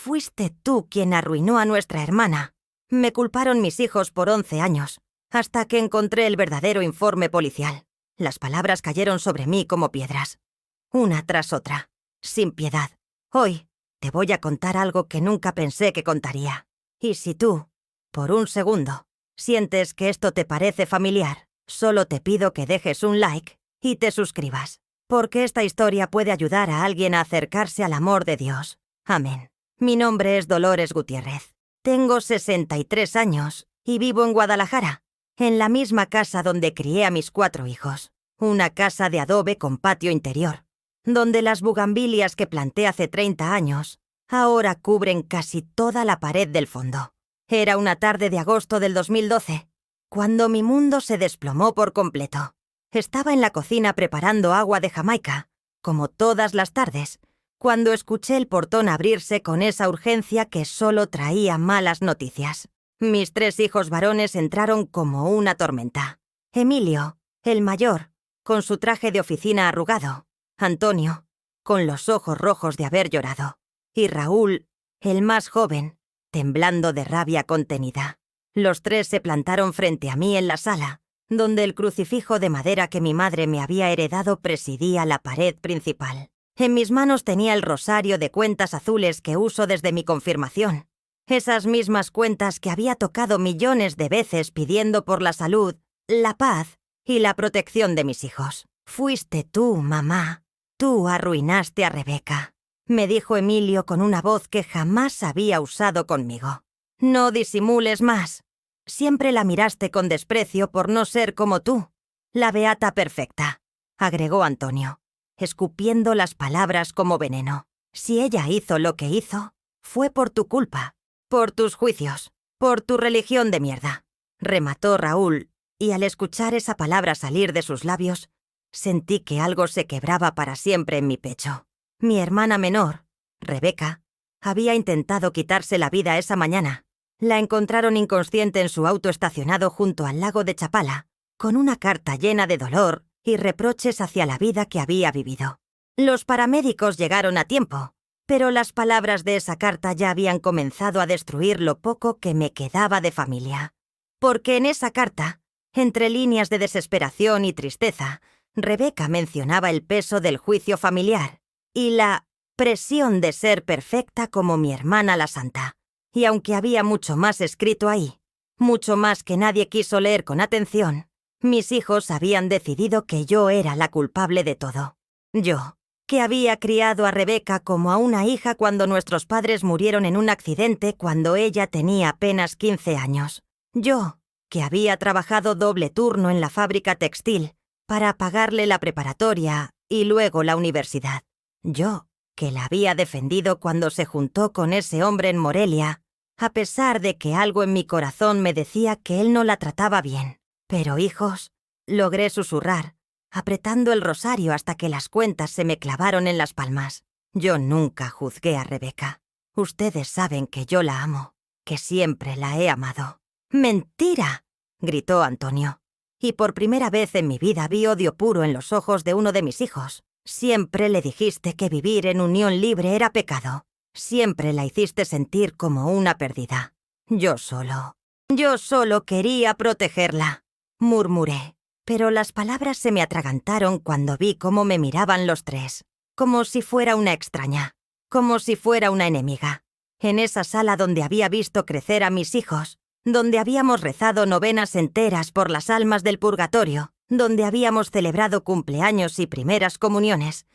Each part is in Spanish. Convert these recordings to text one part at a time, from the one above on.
Fuiste tú quien arruinó a nuestra hermana. Me culparon mis hijos por 11 años, hasta que encontré el verdadero informe policial. Las palabras cayeron sobre mí como piedras, una tras otra, sin piedad. Hoy te voy a contar algo que nunca pensé que contaría. Y si tú, por un segundo, sientes que esto te parece familiar, solo te pido que dejes un like y te suscribas, porque esta historia puede ayudar a alguien a acercarse al amor de Dios. Amén. Mi nombre es Dolores Gutiérrez. Tengo 63 años y vivo en Guadalajara, en la misma casa donde crié a mis 4 hijos. Una casa de adobe con patio interior, donde las bugambilias que planté hace 30 años ahora cubren casi toda la pared del fondo. Era una tarde de agosto del 2012, cuando mi mundo se desplomó por completo. Estaba en la cocina preparando agua de Jamaica, como todas las tardes, cuando escuché el portón abrirse con esa urgencia que solo traía malas noticias. Mis 3 hijos varones entraron como una tormenta. Emilio, el mayor, con su traje de oficina arrugado. Antonio, con los ojos rojos de haber llorado. Y Raúl, el más joven, temblando de rabia contenida. Los 3 se plantaron frente a mí en la sala, donde el crucifijo de madera que mi madre me había heredado presidía la pared principal. En mis manos tenía el rosario de cuentas azules que uso desde mi confirmación. Esas mismas cuentas que había tocado millones de veces pidiendo por la salud, la paz y la protección de mis hijos. Fuiste tú, mamá. Tú arruinaste a Rebeca, me dijo Emilio con una voz que jamás había usado conmigo. No disimules más. Siempre la miraste con desprecio por no ser como tú, la beata perfecta, agregó Antonio, escupiendo las palabras como veneno. Si ella hizo lo que hizo, fue por tu culpa, por tus juicios, por tu religión de mierda, remató Raúl, y al escuchar esa palabra salir de sus labios, sentí que algo se quebraba para siempre en mi pecho. Mi hermana menor, Rebeca, había intentado quitarse la vida esa mañana. La encontraron inconsciente en su auto estacionado junto al lago de Chapala, con una carta llena de dolor y reproches hacia la vida que había vivido. Los paramédicos llegaron a tiempo, pero las palabras de esa carta ya habían comenzado a destruir lo poco que me quedaba de familia. Porque en esa carta, entre líneas de desesperación y tristeza, Rebeca mencionaba el peso del juicio familiar y la presión de ser perfecta como mi hermana la santa. Y aunque había mucho más escrito ahí, mucho más que nadie quiso leer con atención, mis hijos habían decidido que yo era la culpable de todo. Yo, que había criado a Rebeca como a una hija cuando nuestros padres murieron en un accidente cuando ella tenía apenas 15 años. Yo, que había trabajado doble turno en la fábrica textil para pagarle la preparatoria y luego la universidad. Yo, que la había defendido cuando se juntó con ese hombre en Morelia, a pesar de que algo en mi corazón me decía que él no la trataba bien. Pero, hijos, logré susurrar, apretando el rosario hasta que las cuentas se me clavaron en las palmas. Yo nunca juzgué a Rebeca. Ustedes saben que yo la amo, que siempre la he amado. ¡Mentira!, gritó Antonio. Y por primera vez en mi vida vi odio puro en los ojos de uno de mis hijos. Siempre le dijiste que vivir en unión libre era pecado. Siempre la hiciste sentir como una perdida. Yo solo quería protegerla, murmuré. Pero las palabras se me atragantaron cuando vi cómo me miraban los 3, como si fuera una extraña, como si fuera una enemiga. En esa sala donde había visto crecer a mis hijos, donde habíamos rezado novenas enteras por las almas del purgatorio, donde habíamos celebrado cumpleaños y primeras comuniones,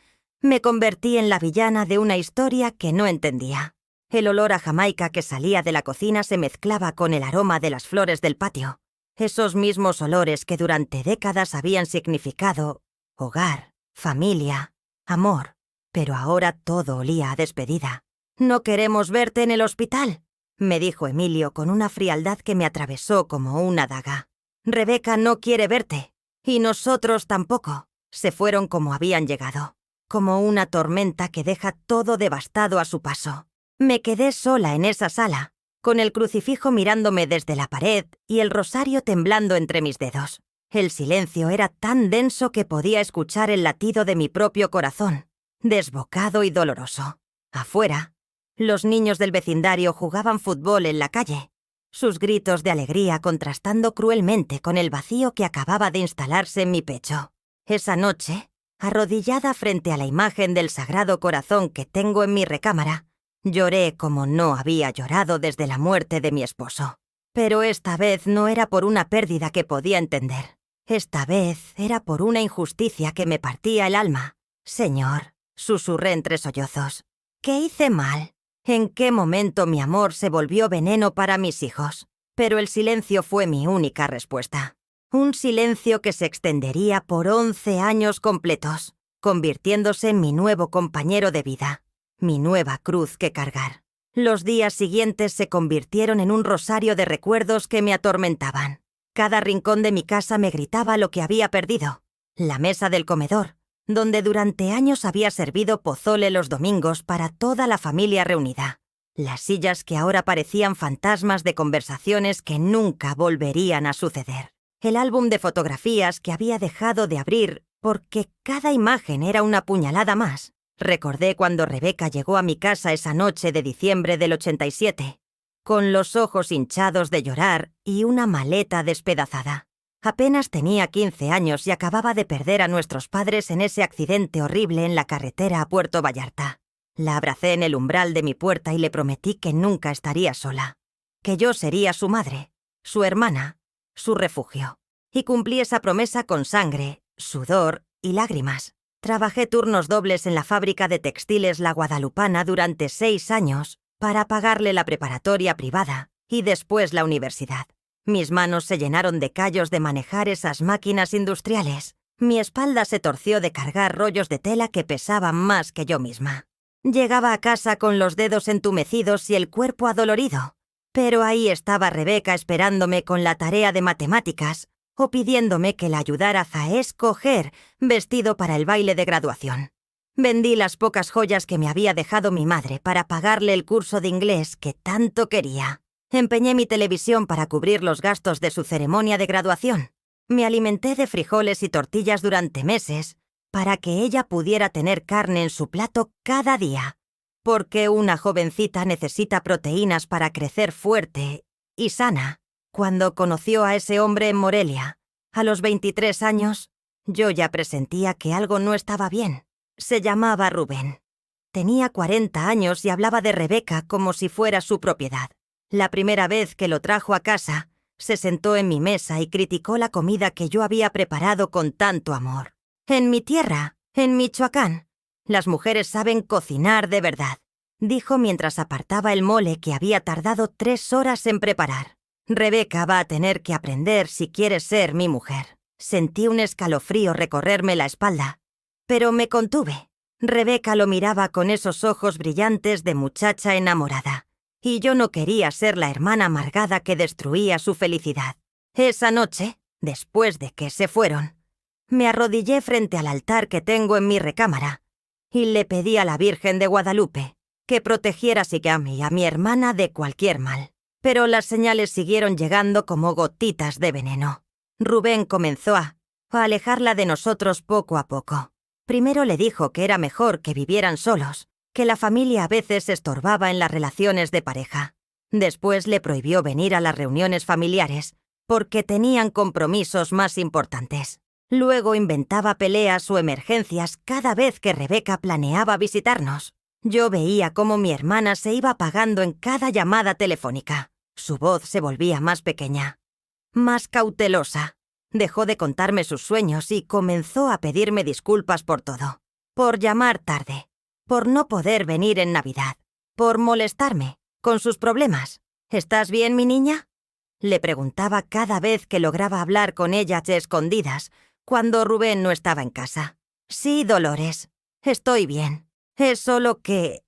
me convertí en la villana de una historia que no entendía. El olor a Jamaica que salía de la cocina se mezclaba con el aroma de las flores del patio. Esos mismos olores que durante décadas habían significado hogar, familia, amor. Pero ahora todo olía a despedida. «No queremos verte en el hospital», me dijo Emilio con una frialdad que me atravesó como una daga. «Rebeca no quiere verte. Y nosotros tampoco». Se fueron como habían llegado, como una tormenta que deja todo devastado a su paso. Me quedé sola en esa sala, con el crucifijo mirándome desde la pared y el rosario temblando entre mis dedos. El silencio era tan denso que podía escuchar el latido de mi propio corazón, desbocado y doloroso. Afuera, Los niños del vecindario jugaban fútbol en la calle, sus gritos de alegría contrastando cruelmente con el vacío que acababa de instalarse en mi pecho. Esa noche, arrodillada frente a la imagen del Sagrado Corazón que tengo en mi recámara, lloré como no había llorado desde la muerte de mi esposo. Pero esta vez no era por una pérdida que podía entender. Esta vez era por una injusticia que me partía el alma. Señor, susurré entre sollozos, ¿qué hice mal? ¿En qué momento mi amor se volvió veneno para mis hijos? Pero el silencio fue mi única respuesta. Un silencio que se extendería por 11 años completos, convirtiéndose en mi nuevo compañero de vida, mi nueva cruz que cargar. Los días siguientes se convirtieron en un rosario de recuerdos que me atormentaban. Cada rincón de mi casa me gritaba lo que había perdido. La mesa del comedor, donde durante años había servido pozole los domingos para toda la familia reunida. Las sillas que ahora parecían fantasmas de conversaciones que nunca volverían a suceder. El álbum de fotografías que había dejado de abrir porque cada imagen era una puñalada más. Recordé cuando Rebeca llegó a mi casa esa noche de diciembre del 87, con los ojos hinchados de llorar y una maleta despedazada. Apenas tenía 15 años y acababa de perder a nuestros padres en ese accidente horrible en la carretera a Puerto Vallarta. La abracé en el umbral de mi puerta y le prometí que nunca estaría sola, que yo sería su madre, su hermana, su refugio. Y cumplí esa promesa con sangre, sudor y lágrimas. Trabajé turnos dobles en la fábrica de textiles La Guadalupana durante 6 años para pagarle la preparatoria privada y después la universidad. Mis manos se llenaron de callos de manejar esas máquinas industriales. Mi espalda se torció de cargar rollos de tela que pesaban más que yo misma. Llegaba a casa con los dedos entumecidos y el cuerpo adolorido. Pero ahí estaba Rebeca esperándome con la tarea de matemáticas o pidiéndome que la ayudara a escoger vestido para el baile de graduación. Vendí las pocas joyas que me había dejado mi madre para pagarle el curso de inglés que tanto quería. Empeñé mi televisión para cubrir los gastos de su ceremonia de graduación. Me alimenté de frijoles y tortillas durante meses para que ella pudiera tener carne en su plato cada día, porque una jovencita necesita proteínas para crecer fuerte y sana. Cuando conoció a ese hombre en Morelia, a los 23 años, yo ya presentía que algo no estaba bien. Se llamaba Rubén. Tenía 40 años y hablaba de Rebeca como si fuera su propiedad. La primera vez que lo trajo a casa, se sentó en mi mesa y criticó la comida que yo había preparado con tanto amor. En mi tierra, en Michoacán, las mujeres saben cocinar de verdad, dijo mientras apartaba el mole que había tardado 3 horas en preparar. Rebeca va a tener que aprender si quiere ser mi mujer. Sentí un escalofrío recorrerme la espalda, pero me contuve. Rebeca lo miraba con esos ojos brillantes de muchacha enamorada, y yo no quería ser la hermana amargada que destruía su felicidad. Esa noche, después de que se fueron, me arrodillé frente al altar que tengo en mi recámara y le pedí a la Virgen de Guadalupe que protegiera a Sigami y a mi hermana de cualquier mal. Pero las señales siguieron llegando como gotitas de veneno. Rubén comenzó a alejarla de nosotros poco a poco. Primero le dijo que era mejor que vivieran solos, que la familia a veces estorbaba en las relaciones de pareja. Después le prohibió venir a las reuniones familiares, porque tenían compromisos más importantes. Luego inventaba peleas o emergencias cada vez que Rebeca planeaba visitarnos. Yo veía cómo mi hermana se iba apagando en cada llamada telefónica. Su voz se volvía más pequeña, más cautelosa. Dejó de contarme sus sueños y comenzó a pedirme disculpas por todo. Por llamar tarde, por no poder venir en Navidad, por molestarme con sus problemas. ¿Estás bien, mi niña?, le preguntaba cada vez que lograba hablar con ella de escondidas, cuando Rubén no estaba en casa. Sí, Dolores, estoy bien. Es solo que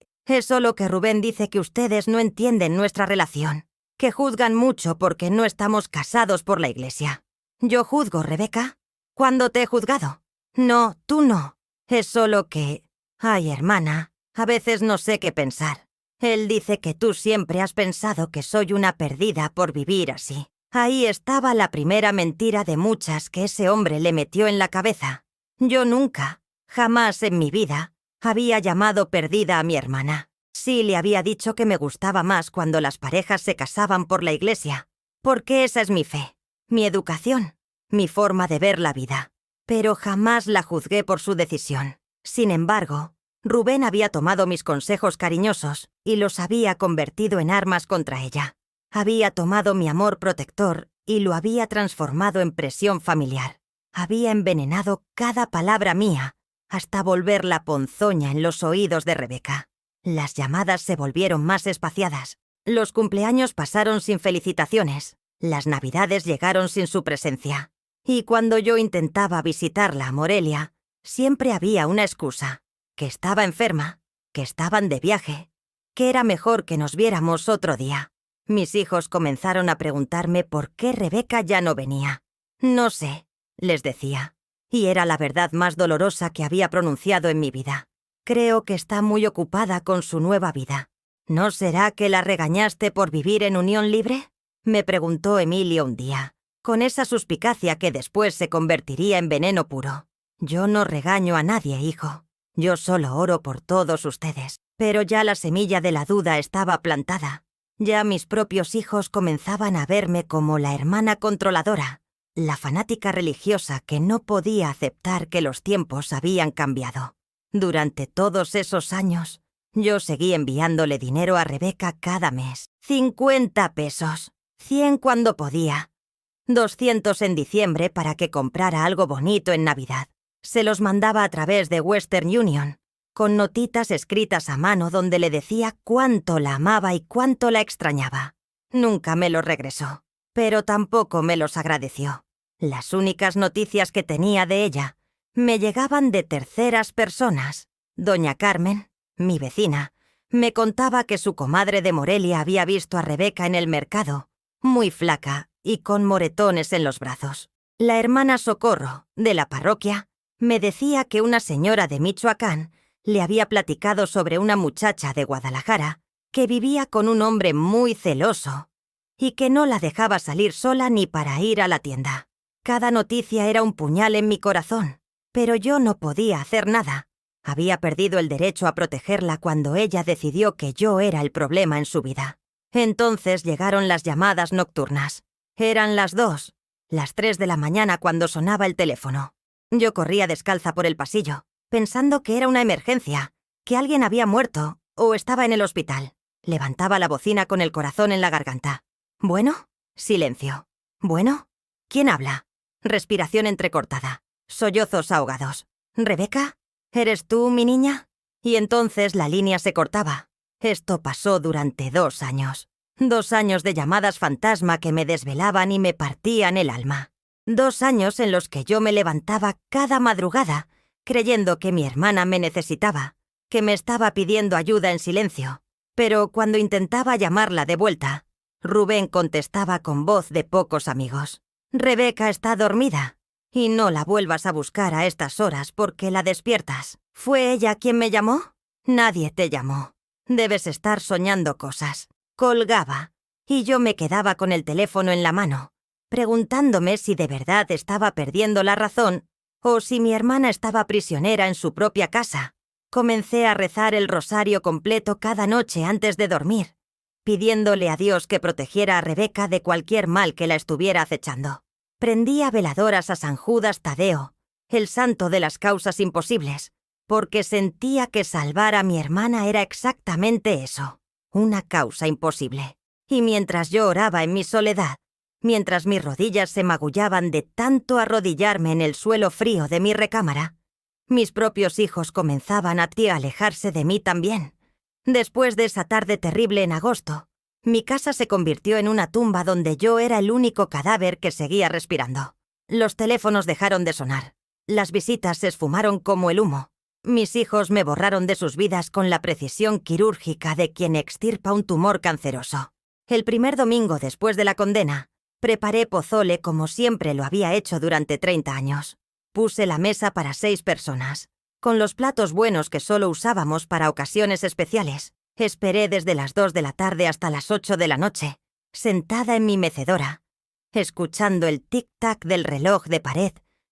Rubén dice que ustedes no entienden nuestra relación, que juzgan mucho porque no estamos casados por la iglesia. ¿Yo juzgo, Rebeca? ¿Cuándo te he juzgado? No, tú no. Es solo que... Ay, hermana, a veces no sé qué pensar. Él dice que tú siempre has pensado que soy una perdida por vivir así. Ahí estaba la primera mentira de muchas que ese hombre le metió en la cabeza. Yo nunca, jamás en mi vida, había llamado perdida a mi hermana. Sí le había dicho que me gustaba más cuando las parejas se casaban por la iglesia, porque esa es mi fe, mi educación, mi forma de ver la vida. Pero jamás la juzgué por su decisión. Sin embargo, Rubén había tomado mis consejos cariñosos y los había convertido en armas contra ella. Había tomado mi amor protector y lo había transformado en presión familiar. Había envenenado cada palabra mía hasta volverla ponzoña en los oídos de Rebeca. Las llamadas se volvieron más espaciadas. Los cumpleaños pasaron sin felicitaciones. Las navidades llegaron sin su presencia. Y cuando yo intentaba visitarla a Morelia, siempre había una excusa. Que estaba enferma, que estaban de viaje, que era mejor que nos viéramos otro día. Mis hijos comenzaron a preguntarme por qué Rebeca ya no venía. No sé, les decía. Y era la verdad más dolorosa que había pronunciado en mi vida. Creo que está muy ocupada con su nueva vida. ¿No será que la regañaste por vivir en unión libre?, me preguntó Emilio un día, con esa suspicacia que después se convertiría en veneno puro. Yo no regaño a nadie, hijo. Yo solo oro por todos ustedes. Pero ya la semilla de la duda estaba plantada. Ya mis propios hijos comenzaban a verme como la hermana controladora, la fanática religiosa que no podía aceptar que los tiempos habían cambiado. Durante todos esos años, yo seguí enviándole dinero a Rebeca cada mes. 50 pesos, 100 cuando podía, 200 en diciembre para que comprara algo bonito en Navidad. Se los mandaba a través de Western Union, con notitas escritas a mano donde le decía cuánto la amaba y cuánto la extrañaba. Nunca me los regresó, pero tampoco me los agradeció. Las únicas noticias que tenía de ella me llegaban de terceras personas. Doña Carmen, mi vecina, me contaba que su comadre de Morelia había visto a Rebeca en el mercado, muy flaca y con moretones en los brazos. La hermana Socorro, de la parroquia, me decía que una señora de Michoacán le había platicado sobre una muchacha de Guadalajara que vivía con un hombre muy celoso y que no la dejaba salir sola ni para ir a la tienda. Cada noticia era un puñal en mi corazón, pero yo no podía hacer nada. Había perdido el derecho a protegerla cuando ella decidió que yo era el problema en su vida. Entonces llegaron las llamadas nocturnas. Eran las 2, las 3 de la mañana cuando sonaba el teléfono. Yo corría descalza por el pasillo, pensando que era una emergencia, que alguien había muerto o estaba en el hospital. Levantaba la bocina con el corazón en la garganta. ¿Bueno? Silencio. ¿Bueno? ¿Quién habla? Respiración entrecortada. Sollozos ahogados. ¿Rebeca? ¿Eres tú, mi niña? Y entonces la línea se cortaba. Esto pasó durante 2 años. 2 años de llamadas fantasma que me desvelaban y me partían el alma. 2 años en los que yo me levantaba cada madrugada, creyendo que mi hermana me necesitaba, que me estaba pidiendo ayuda en silencio. Pero cuando intentaba llamarla de vuelta, Rubén contestaba con voz de pocos amigos. Rebeca está dormida. Y no la vuelvas a buscar a estas horas porque la despiertas. ¿Fue ella quien me llamó? Nadie te llamó. Debes estar soñando cosas. Colgaba, y yo me quedaba con el teléfono en la mano, preguntándome si de verdad estaba perdiendo la razón o si mi hermana estaba prisionera en su propia casa. Comencé a rezar el rosario completo cada noche antes de dormir, pidiéndole a Dios que protegiera a Rebeca de cualquier mal que la estuviera acechando. Prendía veladoras a San Judas Tadeo, el santo de las causas imposibles, porque sentía que salvar a mi hermana era exactamente eso, una causa imposible. Y mientras yo oraba en mi soledad, mientras mis rodillas se magullaban de tanto arrodillarme en el suelo frío de mi recámara, mis propios hijos comenzaban a alejarse de mí también. Después de esa tarde terrible en agosto, mi casa se convirtió en una tumba donde yo era el único cadáver que seguía respirando. Los teléfonos dejaron de sonar. Las visitas se esfumaron como el humo. Mis hijos me borraron de sus vidas con la precisión quirúrgica de quien extirpa un tumor canceroso. El primer domingo después de la condena, preparé pozole como siempre lo había hecho durante 30 años. Puse la mesa para 6 personas, con los platos buenos que solo usábamos para ocasiones especiales. Esperé desde las 2 de la tarde hasta las 8 de la noche, sentada en mi mecedora, escuchando el tic-tac del reloj de pared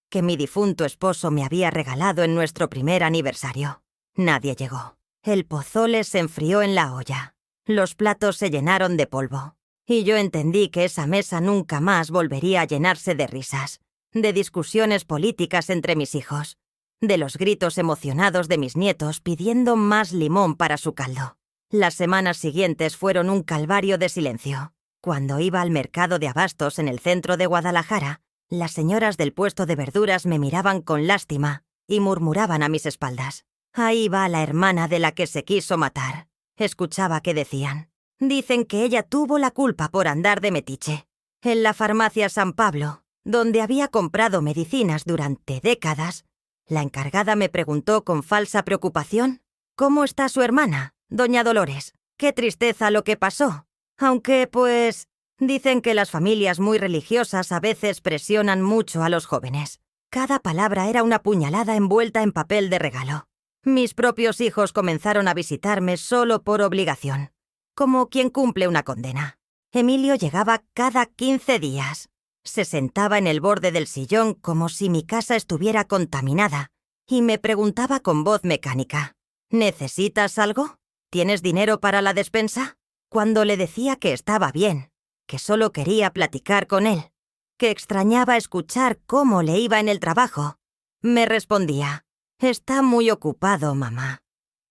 que mi difunto esposo me había regalado en nuestro primer aniversario. Nadie llegó. El pozole se enfrió en la olla. Los platos se llenaron de polvo. Y yo entendí que esa mesa nunca más volvería a llenarse de risas, de discusiones políticas entre mis hijos, de los gritos emocionados de mis nietos pidiendo más limón para su caldo. Las semanas siguientes fueron un calvario de silencio. Cuando iba al mercado de abastos en el centro de Guadalajara, las señoras del puesto de verduras me miraban con lástima y murmuraban a mis espaldas: «Ahí va la hermana de la que se quiso matar». Escuchaba que decían: «Dicen que ella tuvo la culpa por andar de metiche». En la farmacia San Pablo, donde había comprado medicinas durante décadas, la encargada me preguntó con falsa preocupación: «¿Cómo está su hermana, doña Dolores? Qué tristeza lo que pasó». Aunque, pues, dicen que las familias muy religiosas a veces presionan mucho a los jóvenes. Cada palabra era una puñalada envuelta en papel de regalo. Mis propios hijos comenzaron a visitarme solo por obligación, como quien cumple una condena. Emilio llegaba cada 15 días. Se sentaba en el borde del sillón como si mi casa estuviera contaminada y me preguntaba con voz mecánica: «¿Necesitas algo? ¿Tienes dinero para la despensa?». Cuando le decía que estaba bien, que solo quería platicar con él, que extrañaba escuchar cómo le iba en el trabajo, me respondía: «Está muy ocupado, mamá.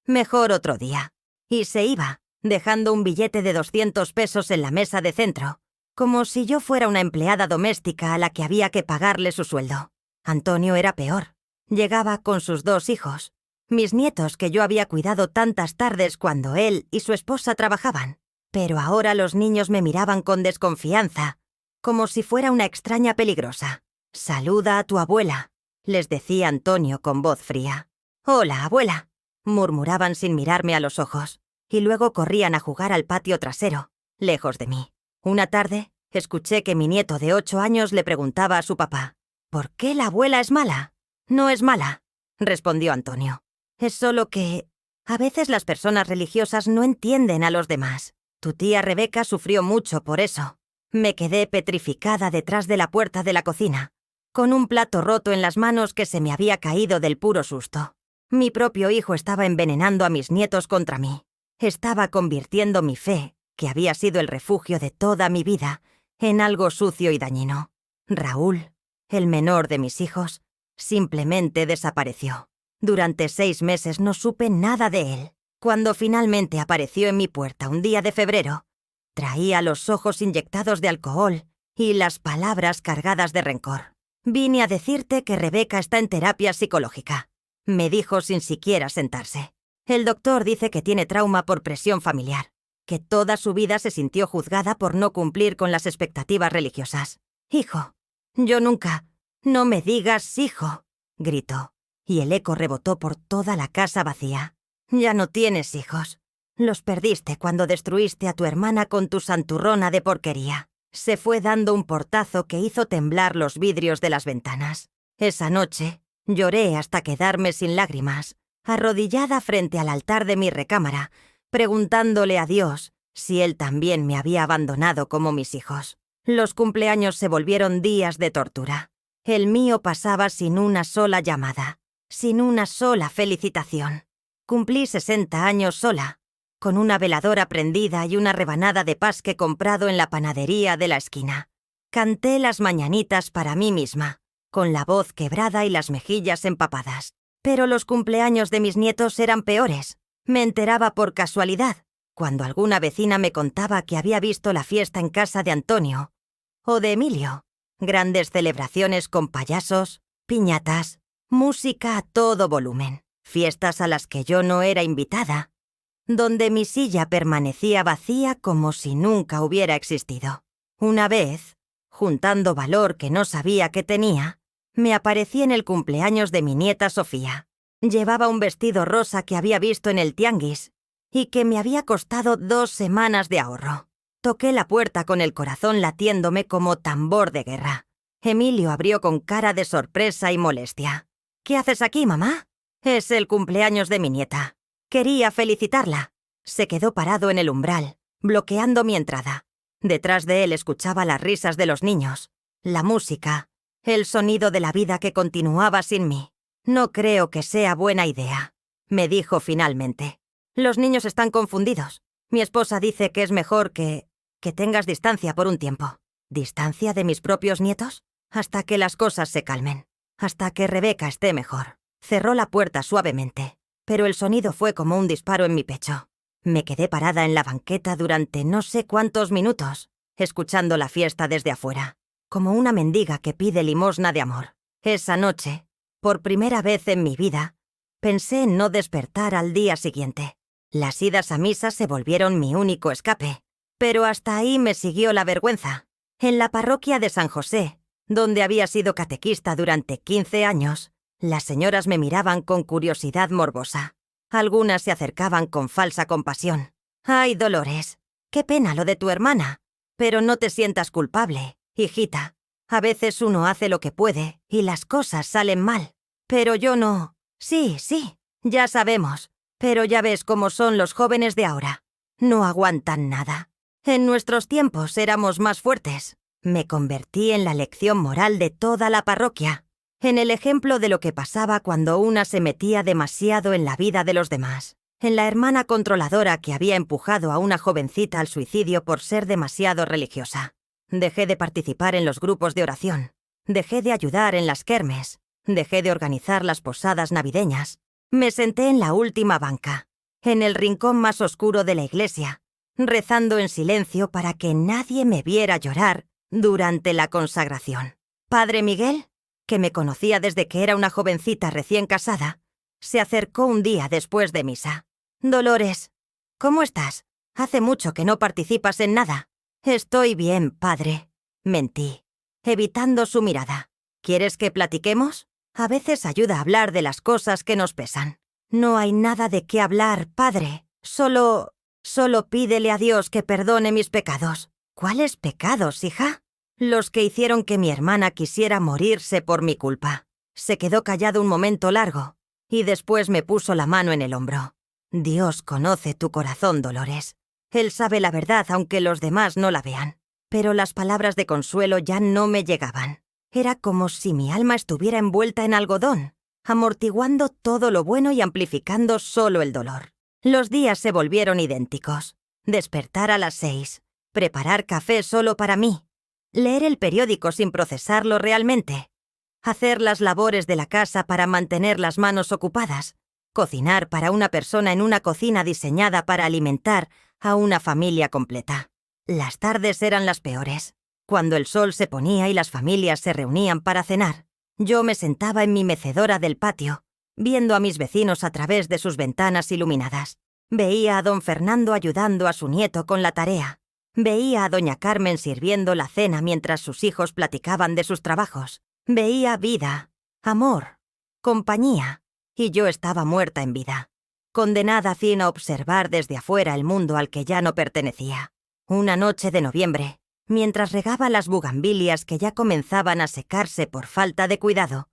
Mejor otro día». Y se iba, dejando un billete de 200 pesos en la mesa de centro, como si yo fuera una empleada doméstica a la que había que pagarle su sueldo. Antonio era peor. Llegaba con sus 2 hijos, mis nietos que yo había cuidado tantas tardes cuando él y su esposa trabajaban. Pero ahora los niños me miraban con desconfianza, como si fuera una extraña peligrosa. «Saluda a tu abuela», les decía Antonio con voz fría. «Hola, abuela», murmuraban sin mirarme a los ojos, y luego corrían a jugar al patio trasero, lejos de mí. Una tarde, escuché que mi nieto de 8 años le preguntaba a su papá: «¿Por qué la abuela es mala?». «No es mala», respondió Antonio. «Es solo que a veces las personas religiosas no entienden a los demás. Tu tía Rebeca sufrió mucho por eso». Me quedé petrificada detrás de la puerta de la cocina, con un plato roto en las manos que se me había caído del puro susto. Mi propio hijo estaba envenenando a mis nietos contra mí. Estaba convirtiendo mi fe, que había sido el refugio de toda mi vida, en algo sucio y dañino. Raúl, el menor de mis hijos, simplemente desapareció. Durante 6 meses no supe nada de él. Cuando finalmente apareció en mi puerta un día de febrero, traía los ojos inyectados de alcohol y las palabras cargadas de rencor. «Vine a decirte que Rebeca está en terapia psicológica», me dijo sin siquiera sentarse. «El doctor dice que tiene trauma por presión familiar, que toda su vida se sintió juzgada por no cumplir con las expectativas religiosas». «Hijo, yo nunca». «No me digas hijo», gritó, y el eco rebotó por toda la casa vacía. «Ya no tienes hijos. Los perdiste cuando destruiste a tu hermana con tu santurrona de porquería». Se fue dando un portazo que hizo temblar los vidrios de las ventanas. Esa noche lloré hasta quedarme sin lágrimas, arrodillada frente al altar de mi recámara, preguntándole a Dios si él también me había abandonado como mis hijos. Los cumpleaños se volvieron días de tortura. El mío pasaba sin una sola llamada, sin una sola felicitación. Cumplí 60 años sola, con una veladora prendida y una rebanada de pasque comprado en la panadería de la esquina. Canté las mañanitas para mí misma, con la voz quebrada y las mejillas empapadas. Pero los cumpleaños de mis nietos eran peores. Me enteraba por casualidad, cuando alguna vecina me contaba que había visto la fiesta en casa de Antonio o de Emilio. Grandes celebraciones con payasos, piñatas, música a todo volumen, fiestas a las que yo no era invitada, donde mi silla permanecía vacía como si nunca hubiera existido. Una vez, juntando valor que no sabía que tenía, me aparecí en el cumpleaños de mi nieta Sofía. Llevaba un vestido rosa que había visto en el tianguis y que me había costado 2 semanas de ahorro. Toqué la puerta con el corazón latiéndome como tambor de guerra. Emilio abrió con cara de sorpresa y molestia. «¿Qué haces aquí, mamá?» «Es el cumpleaños de mi nieta. Quería felicitarla». Se quedó parado en el umbral, bloqueando mi entrada. Detrás de él escuchaba las risas de los niños, la música, el sonido de la vida que continuaba sin mí. «No creo que sea buena idea», me dijo finalmente. Los niños están confundidos. Mi esposa dice que es mejor que tengas distancia por un tiempo. ¿Distancia de mis propios nietos? Hasta que las cosas se calmen. Hasta que Rebeca esté mejor. Cerró la puerta suavemente, pero el sonido fue como un disparo en mi pecho. Me quedé parada en la banqueta durante no sé cuántos minutos, escuchando la fiesta desde afuera, como una mendiga que pide limosna de amor. Esa noche, por primera vez en mi vida, pensé en no despertar al día siguiente. Las idas a misa se volvieron mi único escape, pero hasta ahí me siguió la vergüenza. En la parroquia de San José, donde había sido catequista durante 15 años, las señoras me miraban con curiosidad morbosa. Algunas se acercaban con falsa compasión. «Ay, Dolores, qué pena lo de tu hermana. Pero no te sientas culpable, hijita. A veces uno hace lo que puede y las cosas salen mal. Pero yo no. Sí, ya sabemos. Pero ya ves cómo son los jóvenes de ahora. No aguantan nada. En nuestros tiempos éramos más fuertes». Me convertí en la lección moral de toda la parroquia, en el ejemplo de lo que pasaba cuando una se metía demasiado en la vida de los demás, en la hermana controladora que había empujado a una jovencita al suicidio por ser demasiado religiosa. Dejé de participar en los grupos de oración, dejé de ayudar en las kermes, dejé de organizar las posadas navideñas. Me senté en la última banca, en el rincón más oscuro de la iglesia, rezando en silencio para que nadie me viera llorar durante la consagración. Padre Miguel, que me conocía desde que era una jovencita recién casada, se acercó un día después de misa. «Dolores, ¿cómo estás? Hace mucho que no participas en nada». «Estoy bien, padre», mentí, evitando su mirada. «¿Quieres que platiquemos? A veces ayuda a hablar de las cosas que nos pesan». «No hay nada de qué hablar, padre. Solo pídele a Dios que perdone mis pecados». «¿Cuáles pecados, hija?» «Los que hicieron que mi hermana quisiera morirse por mi culpa». Se quedó callado un momento largo y después me puso la mano en el hombro. «Dios conoce tu corazón, Dolores. Él sabe la verdad aunque los demás no la vean». Pero las palabras de consuelo ya no me llegaban. Era como si mi alma estuviera envuelta en algodón, amortiguando todo lo bueno y amplificando solo el dolor. Los días se volvieron idénticos. Despertar a las 6, preparar café solo para mí, leer el periódico sin procesarlo realmente, hacer las labores de la casa para mantener las manos ocupadas, cocinar para una persona en una cocina diseñada para alimentar a una familia completa. Las tardes eran las peores. Cuando el sol se ponía y las familias se reunían para cenar, yo me sentaba en mi mecedora del patio, viendo a mis vecinos a través de sus ventanas iluminadas. Veía a don Fernando ayudando a su nieto con la tarea. Veía a doña Carmen sirviendo la cena mientras sus hijos platicaban de sus trabajos. Veía vida, amor, compañía, y yo estaba muerta en vida, condenada a fin a observar desde afuera el mundo al que ya no pertenecía. Una noche de noviembre, mientras regaba las bugambilias que ya comenzaban a secarse por falta de cuidado,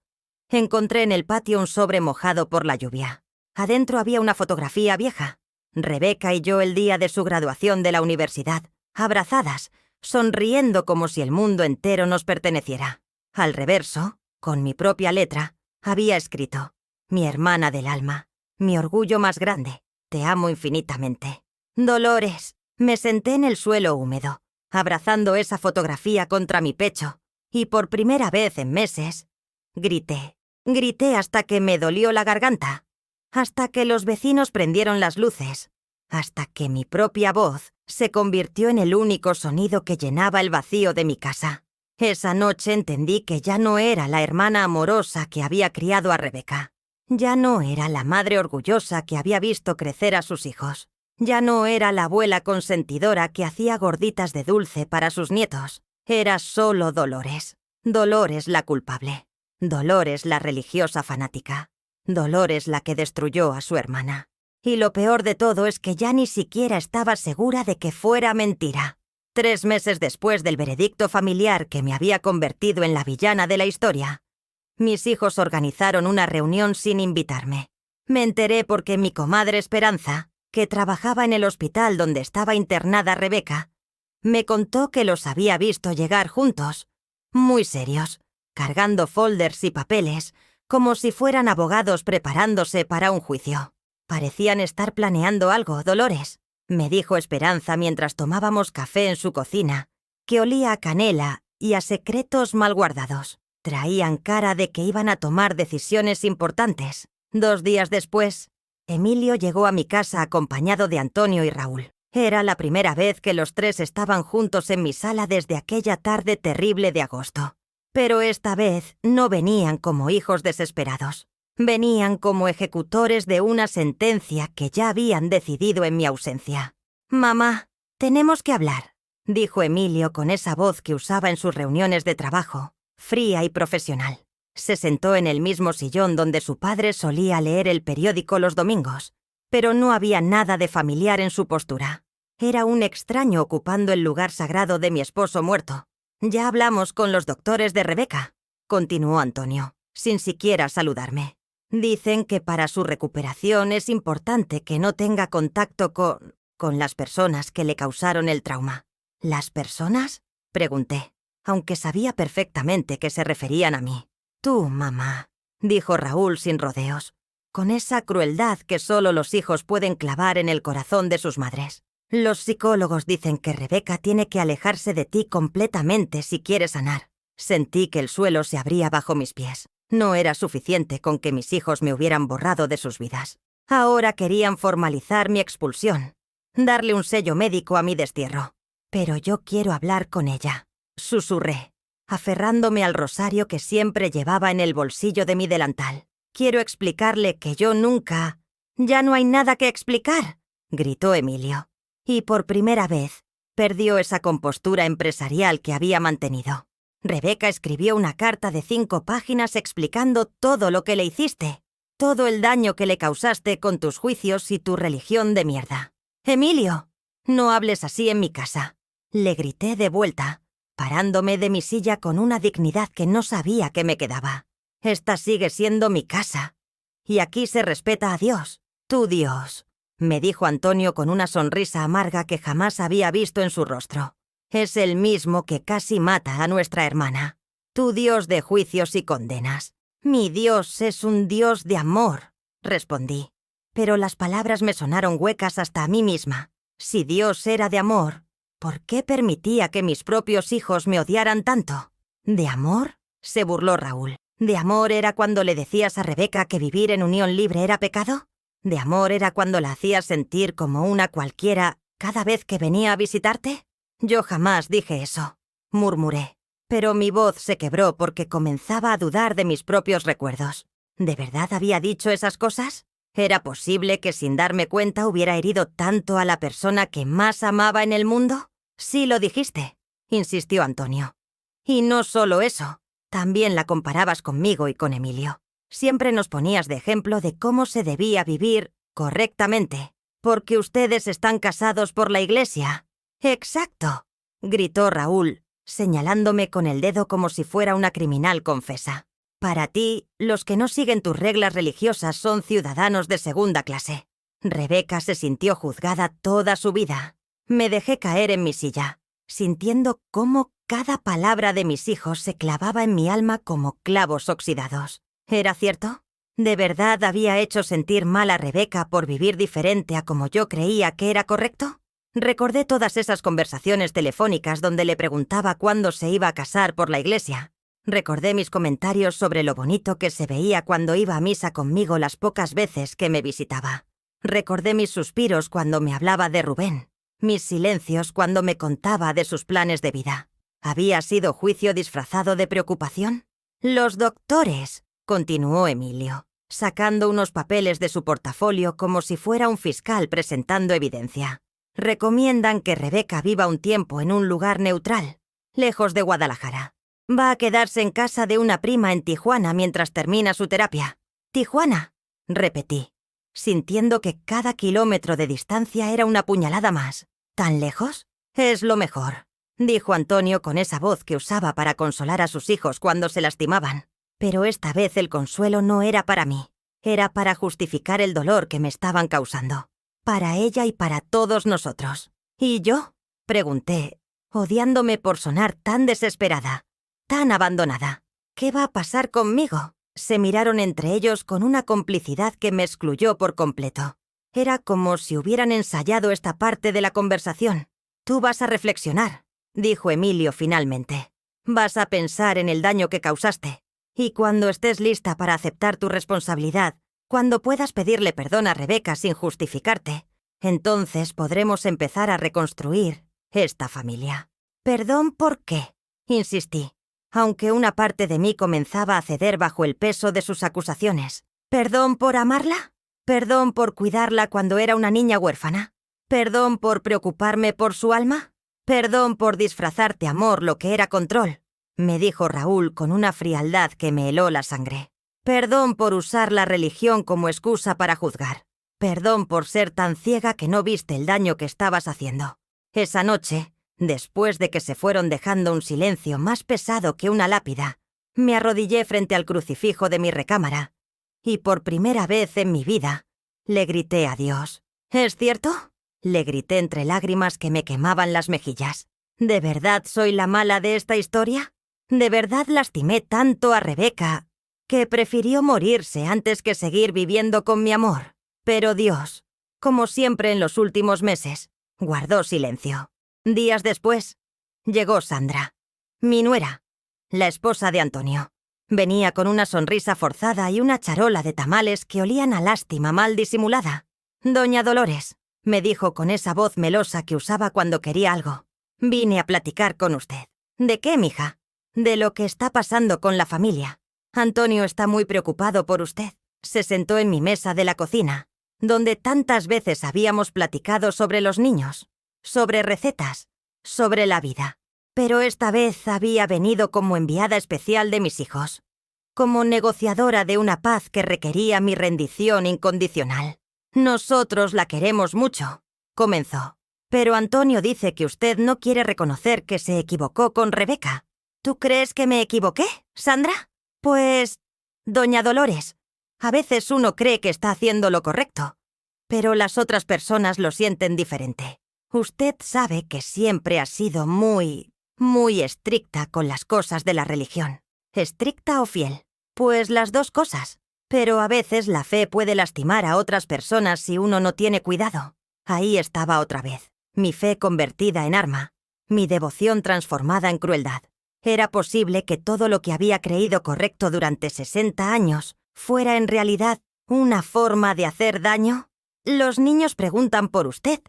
encontré en el patio un sobre mojado por la lluvia. Adentro había una fotografía vieja. Rebeca y yo el día de su graduación de la universidad, abrazadas, sonriendo como si el mundo entero nos perteneciera. Al reverso, con mi propia letra, había escrito: «Mi hermana del alma, mi orgullo más grande, te amo infinitamente». «Dolores». Me senté en el suelo húmedo, abrazando esa fotografía contra mi pecho, y por primera vez en meses, grité hasta que me dolió la garganta, hasta que los vecinos prendieron las luces, hasta que mi propia voz se convirtió en el único sonido que llenaba el vacío de mi casa. Esa noche entendí que ya no era la hermana amorosa que había criado a Rebeca. Ya no era la madre orgullosa que había visto crecer a sus hijos. Ya no era la abuela consentidora que hacía gorditas de dulce para sus nietos. Era solo Dolores. Dolores la culpable. Dolores la religiosa fanática. Dolores la que destruyó a su hermana. Y lo peor de todo es que ya ni siquiera estaba segura de que fuera mentira. 3 meses después del veredicto familiar que me había convertido en la villana de la historia, mis hijos organizaron una reunión sin invitarme. Me enteré porque mi comadre Esperanza, que trabajaba en el hospital donde estaba internada Rebeca, me contó que los había visto llegar juntos, muy serios, cargando folders y papeles, como si fueran abogados preparándose para un juicio. Parecían estar planeando algo, Dolores, me dijo Esperanza mientras tomábamos café en su cocina, que olía a canela y a secretos mal guardados. Traían cara de que iban a tomar decisiones importantes. 2 días después, Emilio llegó a mi casa acompañado de Antonio y Raúl. Era la primera vez que los 3 estaban juntos en mi sala desde aquella tarde terrible de agosto. Pero esta vez no venían como hijos desesperados. Venían como ejecutores de una sentencia que ya habían decidido en mi ausencia. «Mamá, tenemos que hablar», dijo Emilio con esa voz que usaba en sus reuniones de trabajo, fría y profesional. Se sentó en el mismo sillón donde su padre solía leer el periódico los domingos, pero no había nada de familiar en su postura. Era un extraño ocupando el lugar sagrado de mi esposo muerto. «Ya hablamos con los doctores de Rebeca», continuó Antonio, sin siquiera saludarme. «Dicen que para su recuperación es importante que no tenga contacto con las personas que le causaron el trauma». «¿Las personas?», pregunté, aunque sabía perfectamente que se referían a mí. «Tú, mamá», dijo Raúl sin rodeos, con esa crueldad que solo los hijos pueden clavar en el corazón de sus madres. «Los psicólogos dicen que Rebeca tiene que alejarse de ti completamente si quiere sanar». Sentí que el suelo se abría bajo mis pies. No era suficiente con que mis hijos me hubieran borrado de sus vidas. Ahora querían formalizar mi expulsión, darle un sello médico a mi destierro. «Pero yo quiero hablar con ella», susurré, aferrándome al rosario que siempre llevaba en el bolsillo de mi delantal. «Quiero explicarle que yo nunca...». «Ya no hay nada que explicar», gritó Emilio. Y por primera vez perdió esa compostura empresarial que había mantenido. «Rebeca escribió una carta de 5 páginas explicando todo lo que le hiciste, todo el daño que le causaste con tus juicios y tu religión de mierda». «Emilio, no hables así en mi casa», le grité de vuelta, parándome de mi silla con una dignidad que no sabía que me quedaba. «Esta sigue siendo mi casa, y aquí se respeta a Dios, tu Dios», me dijo Antonio con una sonrisa amarga que jamás había visto en su rostro. «Es el mismo que casi mata a nuestra hermana. Tu Dios de juicios y condenas». «Mi Dios es un Dios de amor», respondí. Pero las palabras me sonaron huecas hasta a mí misma. Si Dios era de amor, ¿por qué permitía que mis propios hijos me odiaran tanto? «¿De amor?», se burló Raúl. «¿De amor era cuando le decías a Rebeca que vivir en unión libre era pecado? ¿De amor era cuando la hacías sentir como una cualquiera cada vez que venía a visitarte?» «Yo jamás dije eso», murmuré, pero mi voz se quebró porque comenzaba a dudar de mis propios recuerdos. ¿De verdad había dicho esas cosas? ¿Era posible que sin darme cuenta hubiera herido tanto a la persona que más amaba en el mundo? «Sí lo dijiste», insistió Antonio. «Y no solo eso, también la comparabas conmigo y con Emilio. Siempre nos ponías de ejemplo de cómo se debía vivir correctamente, porque ustedes están casados por la iglesia». «Exacto», gritó Raúl, señalándome con el dedo como si fuera una criminal confesa. «Para ti, los que no siguen tus reglas religiosas son ciudadanos de segunda clase». Rebeca se sintió juzgada toda su vida. Me dejé caer en mi silla, sintiendo cómo cada palabra de mis hijos se clavaba en mi alma como clavos oxidados. ¿Era cierto? ¿De verdad había hecho sentir mal a Rebeca por vivir diferente a como yo creía que era correcto? Recordé todas esas conversaciones telefónicas donde le preguntaba cuándo se iba a casar por la iglesia. Recordé mis comentarios sobre lo bonito que se veía cuando iba a misa conmigo las pocas veces que me visitaba. Recordé mis suspiros cuando me hablaba de Rubén, mis silencios cuando me contaba de sus planes de vida. ¿Había sido juicio disfrazado de preocupación? «Los doctores», continuó Emilio, sacando unos papeles de su portafolio como si fuera un fiscal presentando evidencia. «Recomiendan que Rebeca viva un tiempo en un lugar neutral, lejos de Guadalajara. Va a quedarse en casa de una prima en Tijuana mientras termina su terapia». «¿Tijuana?», repetí, sintiendo que cada kilómetro de distancia era una puñalada más. «¿Tan lejos?». «Es lo mejor», dijo Antonio con esa voz que usaba para consolar a sus hijos cuando se lastimaban. Pero esta vez el consuelo no era para mí, era para justificar el dolor que me estaban causando. Para ella y para todos nosotros. «¿Y yo?», pregunté, odiándome por sonar tan desesperada, tan abandonada. «¿Qué va a pasar conmigo?». Se miraron entre ellos con una complicidad que me excluyó por completo. Era como si hubieran ensayado esta parte de la conversación. «Tú vas a reflexionar», dijo Emilio finalmente. «Vas a pensar en el daño que causaste. Y cuando estés lista para aceptar tu responsabilidad, cuando puedas pedirle perdón a Rebeca sin justificarte, entonces podremos empezar a reconstruir esta familia». «¿Perdón por qué?», insistí, aunque una parte de mí comenzaba a ceder bajo el peso de sus acusaciones. «¿Perdón por amarla? ¿Perdón por cuidarla cuando era una niña huérfana? ¿Perdón por preocuparme por su alma? ¿Perdón por disfrazarte amor lo que era control?», me dijo Raúl con una frialdad que me heló la sangre. «Perdón por usar la religión como excusa para juzgar. Perdón por ser tan ciega que no viste el daño que estabas haciendo». Esa noche, después de que se fueron dejando un silencio más pesado que una lápida, me arrodillé frente al crucifijo de mi recámara y por primera vez en mi vida le grité a Dios. «¿Es cierto?», le grité entre lágrimas que me quemaban las mejillas. «¿De verdad soy la mala de esta historia? ¿De verdad lastimé tanto a Rebeca que prefirió morirse antes que seguir viviendo con mi amor?» Pero Dios, como siempre en los últimos meses, guardó silencio. Días después, llegó Sandra, mi nuera, la esposa de Antonio. Venía con una sonrisa forzada y una charola de tamales que olían a lástima mal disimulada. «Doña Dolores», me dijo con esa voz melosa que usaba cuando quería algo, «vine a platicar con usted». «¿De qué, mija?» «De lo que está pasando con la familia. Antonio está muy preocupado por usted». Se sentó en mi mesa de la cocina, donde tantas veces habíamos platicado sobre los niños, sobre recetas, sobre la vida. Pero esta vez había venido como enviada especial de mis hijos, como negociadora de una paz que requería mi rendición incondicional. «Nosotros la queremos mucho», comenzó. «Pero Antonio dice que usted no quiere reconocer que se equivocó con Rebeca». «¿Tú crees que me equivoqué, Sandra?» «Pues, doña Dolores, a veces uno cree que está haciendo lo correcto, pero las otras personas lo sienten diferente. Usted sabe que siempre ha sido muy estricta con las cosas de la religión. ¿Estricta o fiel? Pues las dos cosas. Pero a veces la fe puede lastimar a otras personas si uno no tiene cuidado». Ahí estaba otra vez, mi fe convertida en arma, mi devoción transformada en crueldad. ¿Era posible que todo lo que había creído correcto durante 60 años fuera en realidad una forma de hacer daño? «Los niños preguntan por usted»,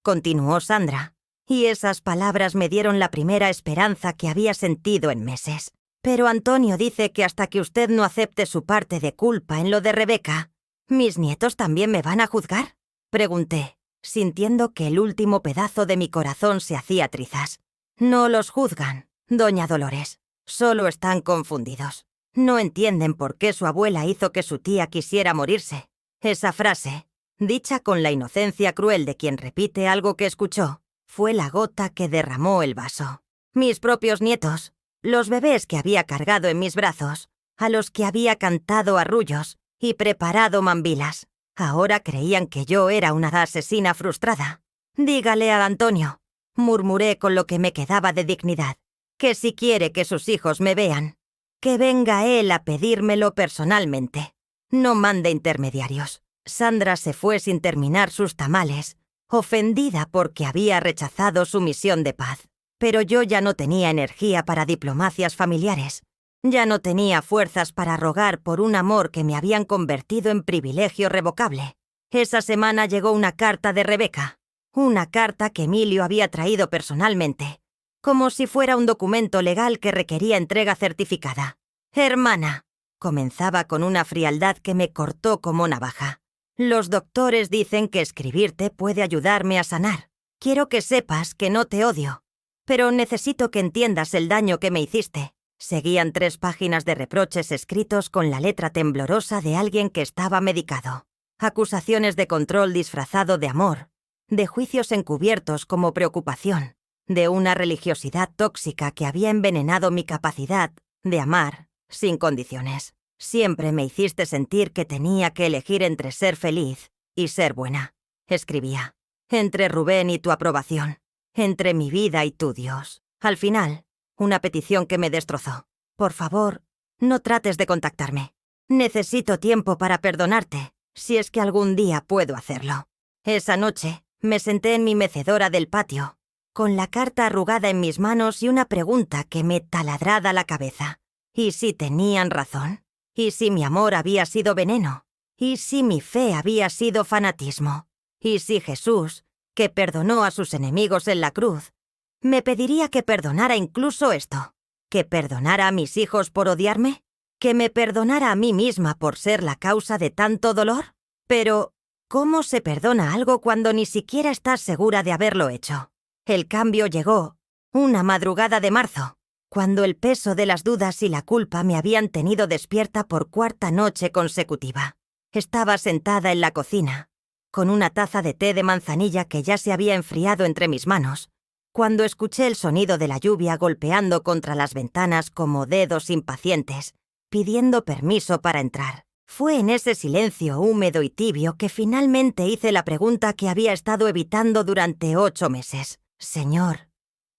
continuó Sandra, y esas palabras me dieron la primera esperanza que había sentido en meses. «Pero Antonio dice que hasta que usted no acepte su parte de culpa en lo de Rebeca, ¿mis nietos también me van a juzgar?», pregunté, sintiendo que el último pedazo de mi corazón se hacía trizas. «No los juzgan, doña Dolores. Solo están confundidos. No entienden por qué su abuela hizo que su tía quisiera morirse». Esa frase, dicha con la inocencia cruel de quien repite algo que escuchó, fue la gota que derramó el vaso. Mis propios nietos, los bebés que había cargado en mis brazos, a los que había cantado arrullos y preparado mambilas, ahora creían que yo era una asesina frustrada. «Dígale a Antonio», murmuré con lo que me quedaba de dignidad, «que si quiere que sus hijos me vean, que venga él a pedírmelo personalmente. No mande intermediarios». Sandra se fue sin terminar sus tamales, ofendida porque había rechazado su misión de paz. Pero yo ya no tenía energía para diplomacias familiares. Ya no tenía fuerzas para rogar por un amor que me habían convertido en privilegio revocable. Esa semana llegó una carta de Rebeca, una carta que Emilio había traído personalmente, como si fuera un documento legal que requería entrega certificada. «Hermana», comenzaba con una frialdad que me cortó como navaja. «Los doctores dicen que escribirte puede ayudarme a sanar. Quiero que sepas que no te odio, pero necesito que entiendas el daño que me hiciste». Seguían 3 páginas de reproches escritos con la letra temblorosa de alguien que estaba medicado. Acusaciones de control disfrazado de amor, de juicios encubiertos como preocupación, de una religiosidad tóxica que había envenenado mi capacidad de amar sin condiciones. «Siempre me hiciste sentir que tenía que elegir entre ser feliz y ser buena», escribía. «Entre Rubén y tu aprobación. Entre mi vida y tu Dios». Al final, una petición que me destrozó. «Por favor, no trates de contactarme. Necesito tiempo para perdonarte, si es que algún día puedo hacerlo. Esa noche me senté en mi mecedora del patio, con la carta arrugada en mis manos y una pregunta que me taladrada la cabeza. ¿Y si tenían razón? ¿Y si mi amor había sido veneno? ¿Y si mi fe había sido fanatismo? ¿Y si Jesús, que perdonó a sus enemigos en la cruz, me pediría que perdonara incluso esto? ¿Que perdonara a mis hijos por odiarme? ¿Que me perdonara a mí misma por ser la causa de tanto dolor? Pero, ¿cómo se perdona algo cuando ni siquiera estás segura de haberlo hecho? El cambio llegó una madrugada de marzo, cuando el peso de las dudas y la culpa me habían tenido despierta por cuarta noche consecutiva. Estaba sentada en la cocina, con una taza de té de manzanilla que ya se había enfriado entre mis manos, cuando escuché el sonido de la lluvia golpeando contra las ventanas como dedos impacientes, pidiendo permiso para entrar. Fue en ese silencio húmedo y tibio que finalmente hice la pregunta que había estado evitando durante 8 meses. Señor,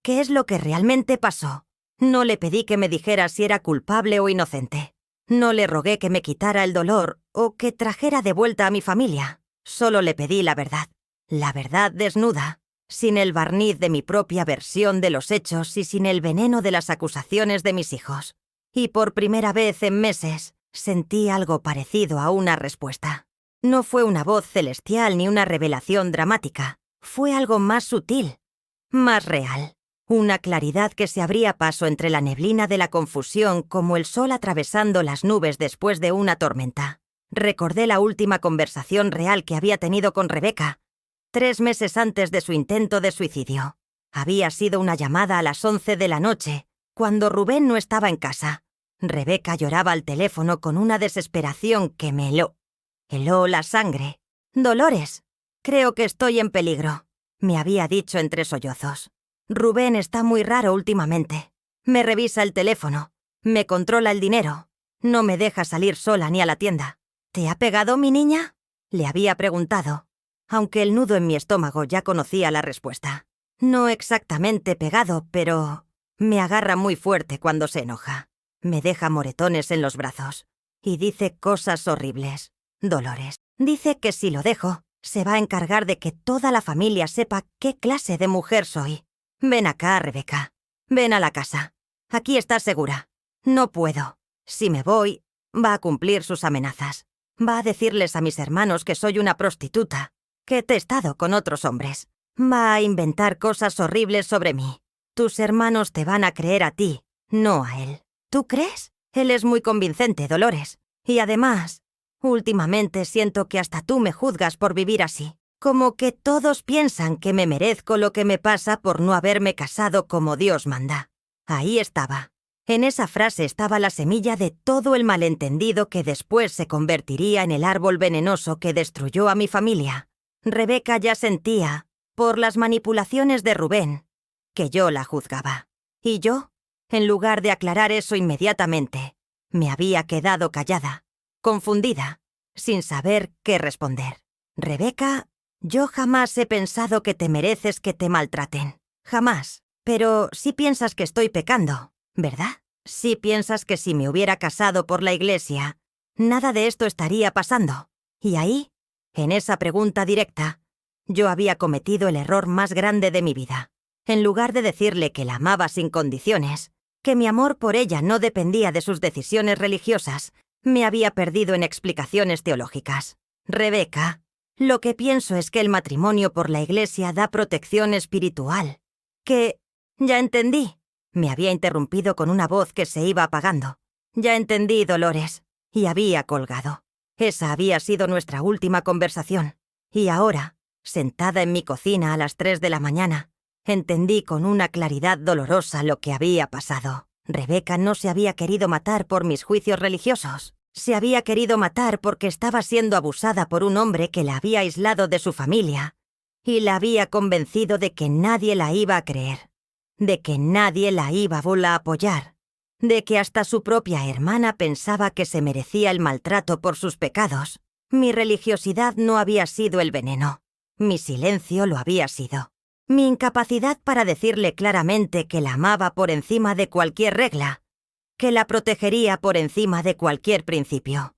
¿qué es lo que realmente pasó? No le pedí que me dijera si era culpable o inocente. No le rogué que me quitara el dolor o que trajera de vuelta a mi familia. Solo le pedí la verdad desnuda, sin el barniz de mi propia versión de los hechos y sin el veneno de las acusaciones de mis hijos. Y por primera vez en meses, sentí algo parecido a una respuesta. No fue una voz celestial ni una revelación dramática. Fue algo más sutil, más real. Una claridad que se abría paso entre la neblina de la confusión como el sol atravesando las nubes después de una tormenta. Recordé la última conversación real que había tenido con Rebeca, 3 meses antes de su intento de suicidio. Había sido una llamada a las 11 de la noche, cuando Rubén no estaba en casa. Rebeca lloraba al teléfono con una desesperación que me heló la sangre. «Dolores, creo que estoy en peligro», me había dicho entre sollozos. «Rubén está muy raro últimamente. Me revisa el teléfono, me controla el dinero, no me deja salir sola ni a la tienda». «¿Te ha pegado, mi niña?», le había preguntado, aunque el nudo en mi estómago ya conocía la respuesta. «No exactamente pegado, pero me agarra muy fuerte cuando se enoja. Me deja moretones en los brazos y dice cosas horribles. Dolores. Dice que si lo dejo, se va a encargar de que toda la familia sepa qué clase de mujer soy. Ven acá, Rebeca. Ven a la casa. Aquí estás segura. No puedo. Si me voy, va a cumplir sus amenazas. Va a decirles a mis hermanos que soy una prostituta, que he estado con otros hombres. Va a inventar cosas horribles sobre mí. Tus hermanos te van a creer a ti, no a él. ¿Tú crees? Él es muy convincente, Dolores. Y además, últimamente siento que hasta tú me juzgas por vivir así. Como que todos piensan que me merezco lo que me pasa por no haberme casado como Dios manda. Ahí estaba. En esa frase estaba la semilla de todo el malentendido que después se convertiría en el árbol venenoso que destruyó a mi familia. Rebeca ya sentía, por las manipulaciones de Rubén, que yo la juzgaba. Y yo, en lugar de aclarar eso inmediatamente, me había quedado callada, confundida, sin saber qué responder. «Rebeca, yo jamás he pensado que te mereces que te maltraten. Jamás. Pero sí piensas que estoy pecando, ¿verdad? Sí piensas que si me hubiera casado por la iglesia, nada de esto estaría pasando. Y ahí, en esa pregunta directa, yo había cometido el error más grande de mi vida. En lugar de decirle que la amaba sin condiciones, que mi amor por ella no dependía de sus decisiones religiosas, me había perdido en explicaciones teológicas. Rebeca, lo que pienso es que el matrimonio por la iglesia da protección espiritual. Que... ya entendí. Me había interrumpido con una voz que se iba apagando. Ya entendí, Dolores. Y había colgado. Esa había sido nuestra última conversación. Y ahora, sentada en mi cocina a las 3 de la mañana, entendí con una claridad dolorosa lo que había pasado. Rebeca no se había querido matar por mis juicios religiosos. Se había querido matar porque estaba siendo abusada por un hombre que la había aislado de su familia y la había convencido de que nadie la iba a creer, de que nadie la iba a apoyar, de que hasta su propia hermana pensaba que se merecía el maltrato por sus pecados. Mi religiosidad no había sido el veneno. Mi silencio lo había sido. Mi incapacidad para decirle claramente que la amaba por encima de cualquier regla, que la protegería por encima de cualquier principio.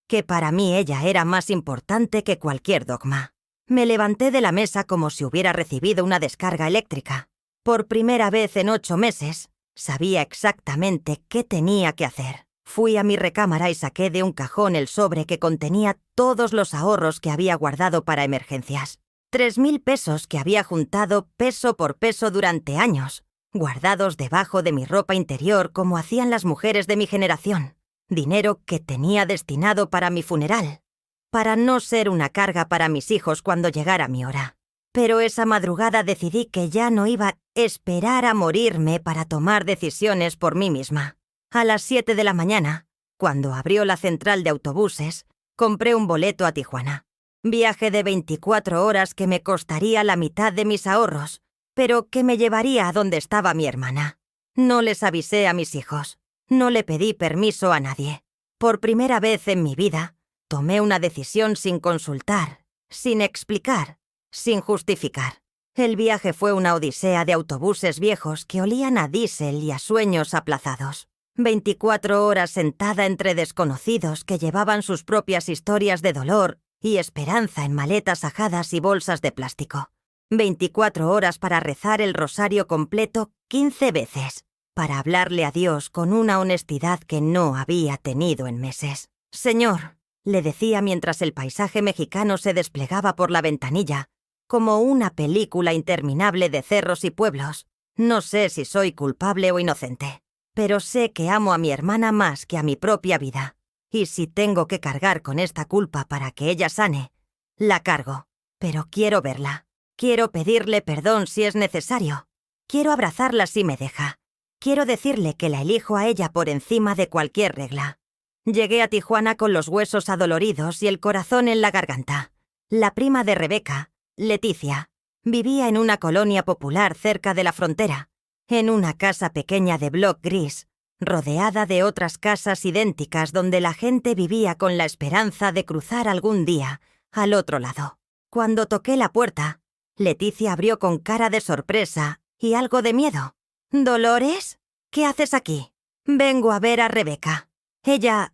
que para mí ella era más importante que cualquier dogma. Me levanté de la mesa como si hubiera recibido una descarga eléctrica. Por primera vez en 8 meses, sabía exactamente qué tenía que hacer. Fui a mi recámara y saqué de un cajón el sobre que contenía todos los ahorros que había guardado para emergencias. 3.000 pesos que había juntado peso por peso durante años, guardados debajo de mi ropa interior como hacían las mujeres de mi generación. Dinero que tenía destinado para mi funeral, para no ser una carga para mis hijos cuando llegara mi hora. Pero esa madrugada decidí que ya no iba a esperar a morirme para tomar decisiones por mí misma. A las 7 de la mañana, cuando abrió la central de autobuses, compré un boleto a Tijuana. Viaje de 24 horas que me costaría la mitad de mis ahorros, pero que me llevaría a donde estaba mi hermana. No les avisé a mis hijos. No le pedí permiso a nadie. Por primera vez en mi vida, tomé una decisión sin consultar, sin explicar, sin justificar. El viaje fue una odisea de autobuses viejos que olían a diésel y a sueños aplazados. 24 horas sentada entre desconocidos que llevaban sus propias historias de dolor y esperanza en maletas ajadas y bolsas de plástico. 24 horas para rezar el rosario completo 15 veces. Para hablarle a Dios con una honestidad que no había tenido en meses. «Señor», le decía mientras el paisaje mexicano se desplegaba por la ventanilla, como una película interminable de cerros y pueblos. No sé si soy culpable o inocente, pero sé que amo a mi hermana más que a mi propia vida. Y si tengo que cargar con esta culpa para que ella sane, la cargo. Pero quiero verla. Quiero pedirle perdón si es necesario. Quiero abrazarla si me deja. Quiero decirle que la elijo a ella por encima de cualquier regla. Llegué a Tijuana con los huesos adoloridos y el corazón en la garganta. La prima de Rebeca, Leticia, vivía en una colonia popular cerca de la frontera, en una casa pequeña de bloc gris, rodeada de otras casas idénticas donde la gente vivía con la esperanza de cruzar algún día al otro lado. Cuando toqué la puerta, Leticia abrió con cara de sorpresa y algo de miedo. «¿Dolores? ¿Qué haces aquí?» «Vengo a ver a Rebeca. Ella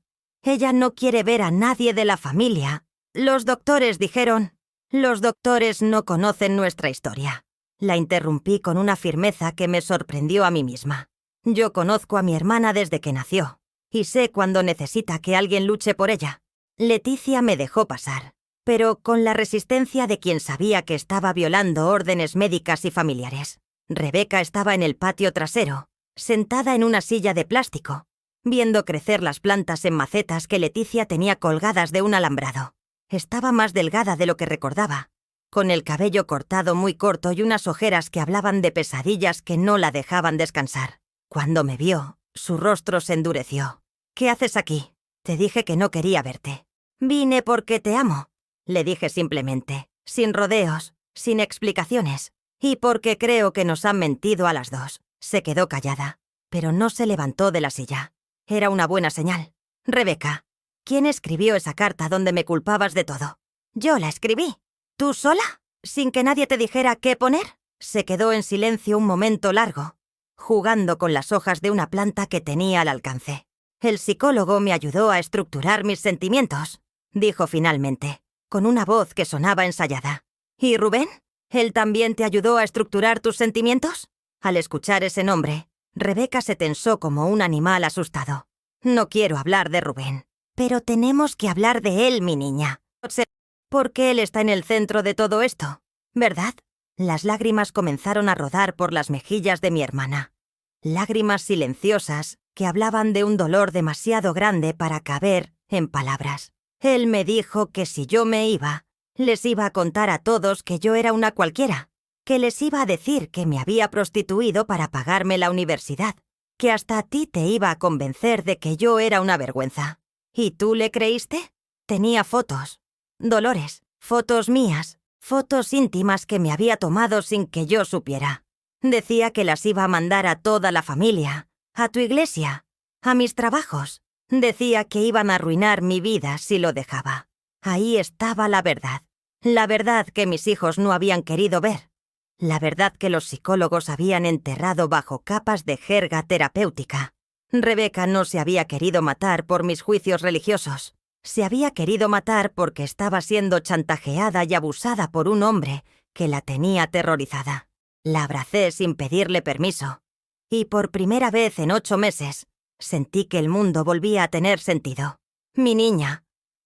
no quiere ver a nadie de la familia. Los doctores dijeron...» «Los doctores no conocen nuestra historia». La interrumpí con una firmeza que me sorprendió a mí misma. Yo conozco a mi hermana desde que nació, y sé cuando necesita que alguien luche por ella. Leticia me dejó pasar, pero con la resistencia de quien sabía que estaba violando órdenes médicas y familiares. Rebeca estaba en el patio trasero, sentada en una silla de plástico, viendo crecer las plantas en macetas que Leticia tenía colgadas de un alambrado. Estaba más delgada de lo que recordaba, con el cabello cortado muy corto y unas ojeras que hablaban de pesadillas que no la dejaban descansar. Cuando me vio, su rostro se endureció. «¿Qué haces aquí? Te dije que no quería verte». «Vine porque te amo», le dije simplemente, sin rodeos, sin explicaciones. «Y porque creo que nos han mentido a las dos». Se quedó callada, pero no se levantó de la silla. Era una buena señal. «Rebeca, ¿quién escribió esa carta donde me culpabas de todo?» «Yo la escribí». «¿Tú sola? ¿Sin que nadie te dijera qué poner?» Se quedó en silencio un momento largo, jugando con las hojas de una planta que tenía al alcance. «El psicólogo me ayudó a estructurar mis sentimientos», dijo finalmente, con una voz que sonaba ensayada. «¿Y Rubén? ¿Él también te ayudó a estructurar tus sentimientos?» Al escuchar ese nombre, Rebeca se tensó como un animal asustado. «No quiero hablar de Rubén, pero tenemos que hablar de él, mi niña. Porque él está en el centro de todo esto, ¿verdad?» Las lágrimas comenzaron a rodar por las mejillas de mi hermana. Lágrimas silenciosas que hablaban de un dolor demasiado grande para caber en palabras. Él me dijo que si yo me iba, les iba a contar a todos que yo era una cualquiera, que les iba a decir que me había prostituido para pagarme la universidad, que hasta a ti te iba a convencer de que yo era una vergüenza. ¿Y tú le creíste? Tenía fotos. Dolores, fotos mías, fotos íntimas que me había tomado sin que yo supiera. Decía que las iba a mandar a toda la familia, a tu iglesia, a mis trabajos. Decía que iban a arruinar mi vida si lo dejaba. Ahí estaba la verdad que mis hijos no habían querido ver, la verdad que los psicólogos habían enterrado bajo capas de jerga terapéutica. Rebeca no se había querido matar por mis juicios religiosos. Se había querido matar porque estaba siendo chantajeada y abusada por un hombre que la tenía aterrorizada. La abracé sin pedirle permiso. Y por primera vez en 8 meses, sentí que el mundo volvía a tener sentido. «Mi niña»,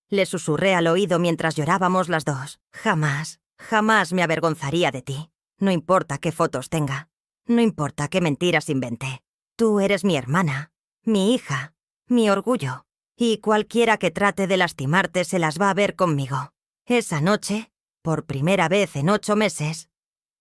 le susurré al oído mientras llorábamos las dos. «Jamás, jamás me avergonzaría de ti. No importa qué fotos tenga. No importa qué mentiras invente. Tú eres mi hermana, mi hija, mi orgullo. Y cualquiera que trate de lastimarte se las va a ver conmigo». Esa noche, por primera vez en 8 meses,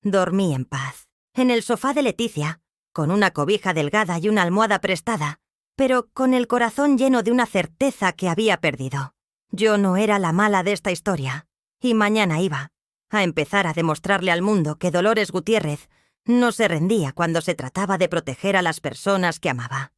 dormí en paz. En el sofá de Leticia, con una cobija delgada y una almohada prestada, pero con el corazón lleno de una certeza que había perdido. Yo no era la mala de esta historia, y mañana iba a empezar a demostrarle al mundo que Dolores Gutiérrez no se rendía cuando se trataba de proteger a las personas que amaba.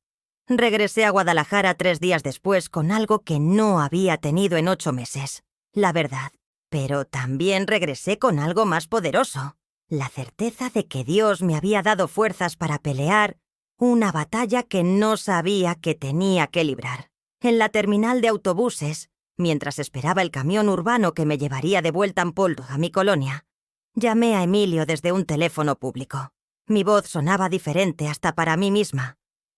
Regresé a Guadalajara 3 días después con algo que no había tenido en 8 meses, la verdad. Pero también regresé con algo más poderoso, la certeza de que Dios me había dado fuerzas para pelear una batalla que no sabía que tenía que librar. En la terminal de autobuses, mientras esperaba el camión urbano que me llevaría de vuelta en polvo a mi colonia, llamé a Emilio desde un teléfono público. Mi voz sonaba diferente hasta para mí misma,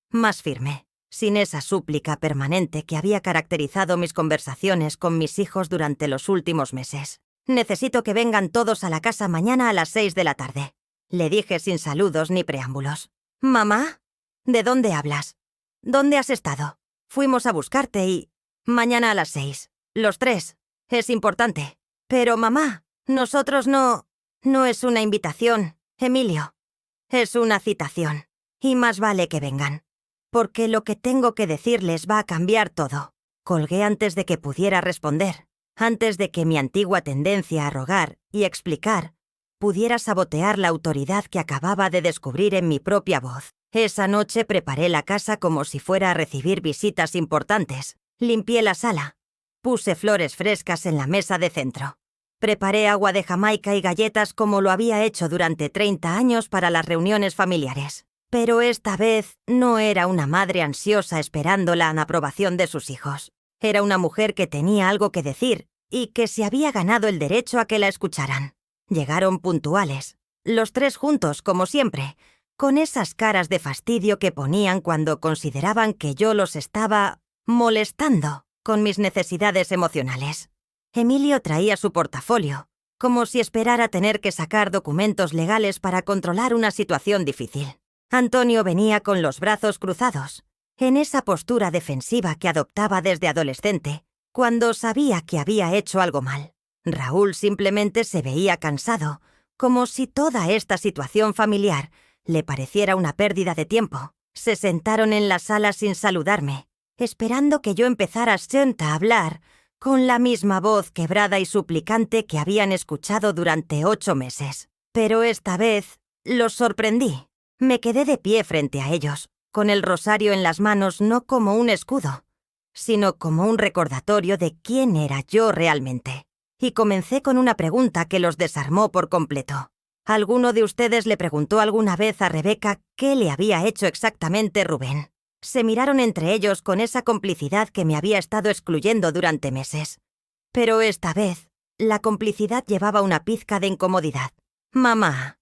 más firme, sin esa súplica permanente que había caracterizado mis conversaciones con mis hijos durante los últimos meses. «Necesito que vengan todos a la casa mañana a las 6 de la tarde», le dije sin saludos ni preámbulos. «¿Mamá? ¿De dónde hablas? ¿Dónde has estado? Fuimos a buscarte y... Mañana a las 6. Los 3. Es importante». «Pero mamá, nosotros no... No es una invitación, Emilio. Es una citación. Y más vale que vengan. Porque lo que tengo que decirles va a cambiar todo». Colgué antes de que pudiera responder, antes de que mi antigua tendencia a rogar y explicar pudiera sabotear la autoridad que acababa de descubrir en mi propia voz. Esa noche preparé la casa como si fuera a recibir visitas importantes. Limpié la sala. Puse flores frescas en la mesa de centro. Preparé agua de Jamaica y galletas como lo había hecho durante 30 años para las reuniones familiares. Pero esta vez no era una madre ansiosa esperando la aprobación de sus hijos. Era una mujer que tenía algo que decir y que se había ganado el derecho a que la escucharan. Llegaron puntuales, los 3 juntos, como siempre, con esas caras de fastidio que ponían cuando consideraban que yo los estaba molestando con mis necesidades emocionales. Emilio traía su portafolio, como si esperara tener que sacar documentos legales para controlar una situación difícil. Antonio venía con los brazos cruzados, en esa postura defensiva que adoptaba desde adolescente, cuando sabía que había hecho algo mal. Raúl simplemente se veía cansado, como si toda esta situación familiar le pareciera una pérdida de tiempo. Se sentaron en la sala sin saludarme, esperando que yo empezara a hablar con la misma voz quebrada y suplicante que habían escuchado durante 8 meses. Pero esta vez los sorprendí. Me quedé de pie frente a ellos, con el rosario en las manos no como un escudo, sino como un recordatorio de quién era yo realmente. Y comencé con una pregunta que los desarmó por completo. ¿Alguno de ustedes le preguntó alguna vez a Rebeca qué le había hecho exactamente Rubén? Se miraron entre ellos con esa complicidad que me había estado excluyendo durante meses. Pero esta vez, la complicidad llevaba una pizca de incomodidad. «Mamá,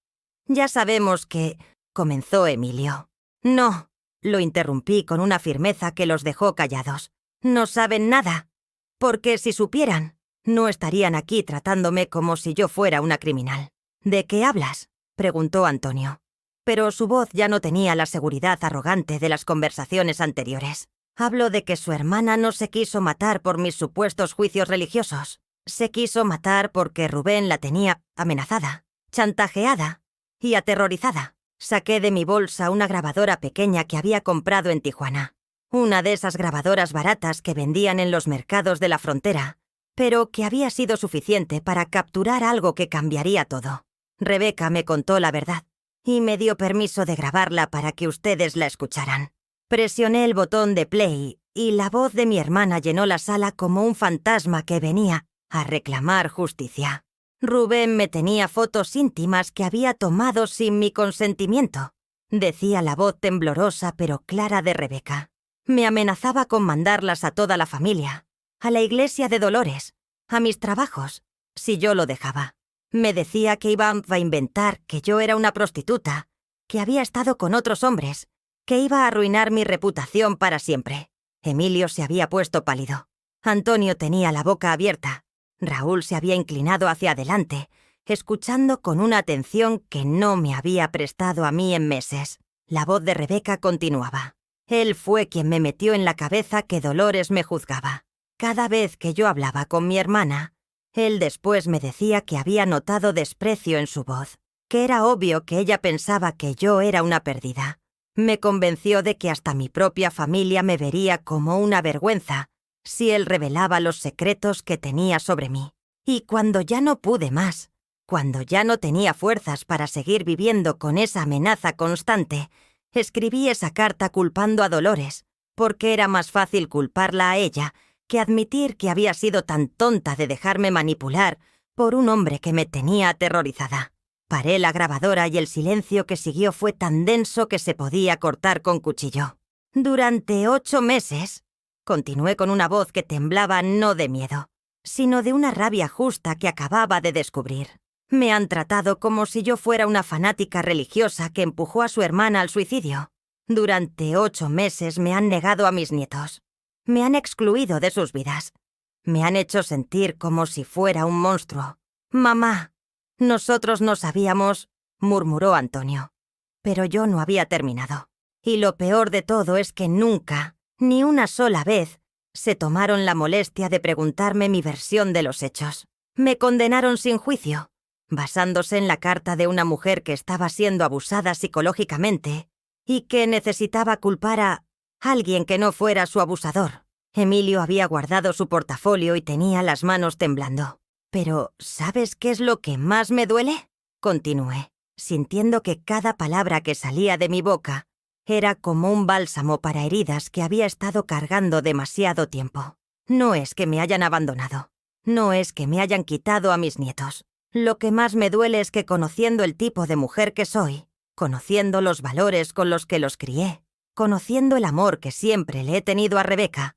ya sabemos que...», comenzó Emilio. «No», lo interrumpí con una firmeza que los dejó callados. «No saben nada, porque si supieran, no estarían aquí tratándome como si yo fuera una criminal». «¿De qué hablas?», preguntó Antonio. Pero su voz ya no tenía la seguridad arrogante de las conversaciones anteriores. «Hablo de que su hermana no se quiso matar por mis supuestos juicios religiosos. Se quiso matar porque Rubén la tenía amenazada, chantajeada y aterrorizada». Saqué de mi bolsa una grabadora pequeña que había comprado en Tijuana. Una de esas grabadoras baratas que vendían en los mercados de la frontera, pero que había sido suficiente para capturar algo que cambiaría todo. Rebeca me contó la verdad y me dio permiso de grabarla para que ustedes la escucharan. Presioné el botón de play y la voz de mi hermana llenó la sala como un fantasma que venía a reclamar justicia. «Rubén me tenía fotos íntimas que había tomado sin mi consentimiento», decía la voz temblorosa pero clara de Rebeca. «Me amenazaba con mandarlas a toda la familia, a la iglesia de Dolores, a mis trabajos, si yo lo dejaba. Me decía que iba a inventar que yo era una prostituta, que había estado con otros hombres, que iba a arruinar mi reputación para siempre. Emilio se había puesto pálido. Antonio tenía la boca abierta. Raúl se había inclinado hacia adelante, escuchando con una atención que no me había prestado a mí en meses. La voz de Rebeca continuaba. Él fue quien me metió en la cabeza que Dolores me juzgaba. Cada vez que yo hablaba con mi hermana, él después me decía que había notado desprecio en su voz, que era obvio que ella pensaba que yo era una perdida. Me convenció de que hasta mi propia familia me vería como una vergüenza si él revelaba los secretos que tenía sobre mí. Y cuando ya no pude más, cuando ya no tenía fuerzas para seguir viviendo con esa amenaza constante, escribí esa carta culpando a Dolores, porque era más fácil culparla a ella que admitir que había sido tan tonta de dejarme manipular por un hombre que me tenía aterrorizada. Paré la grabadora y el silencio que siguió fue tan denso que se podía cortar con cuchillo. Durante 8 meses, continué con una voz que temblaba no de miedo, sino de una rabia justa que acababa de descubrir. Me han tratado como si yo fuera una fanática religiosa que empujó a su hermana al suicidio. Durante 8 meses me han negado a mis nietos. Me han excluido de sus vidas. Me han hecho sentir como si fuera un monstruo. «Mamá, nosotros no sabíamos», murmuró Antonio. Pero yo no había terminado. Y lo peor de todo es que nunca, ni una sola vez, se tomaron la molestia de preguntarme mi versión de los hechos. Me condenaron sin juicio, basándose en la carta de una mujer que estaba siendo abusada psicológicamente y que necesitaba culpar a alguien que no fuera su abusador. Emilio había guardado su portafolio y tenía las manos temblando. «Pero, ¿sabes qué es lo que más me duele?», continué, sintiendo que cada palabra que salía de mi boca era como un bálsamo para heridas que había estado cargando demasiado tiempo. No es que me hayan abandonado. No es que me hayan quitado a mis nietos. Lo que más me duele es que, conociendo el tipo de mujer que soy, conociendo los valores con los que los crié, conociendo el amor que siempre le he tenido a Rebeca,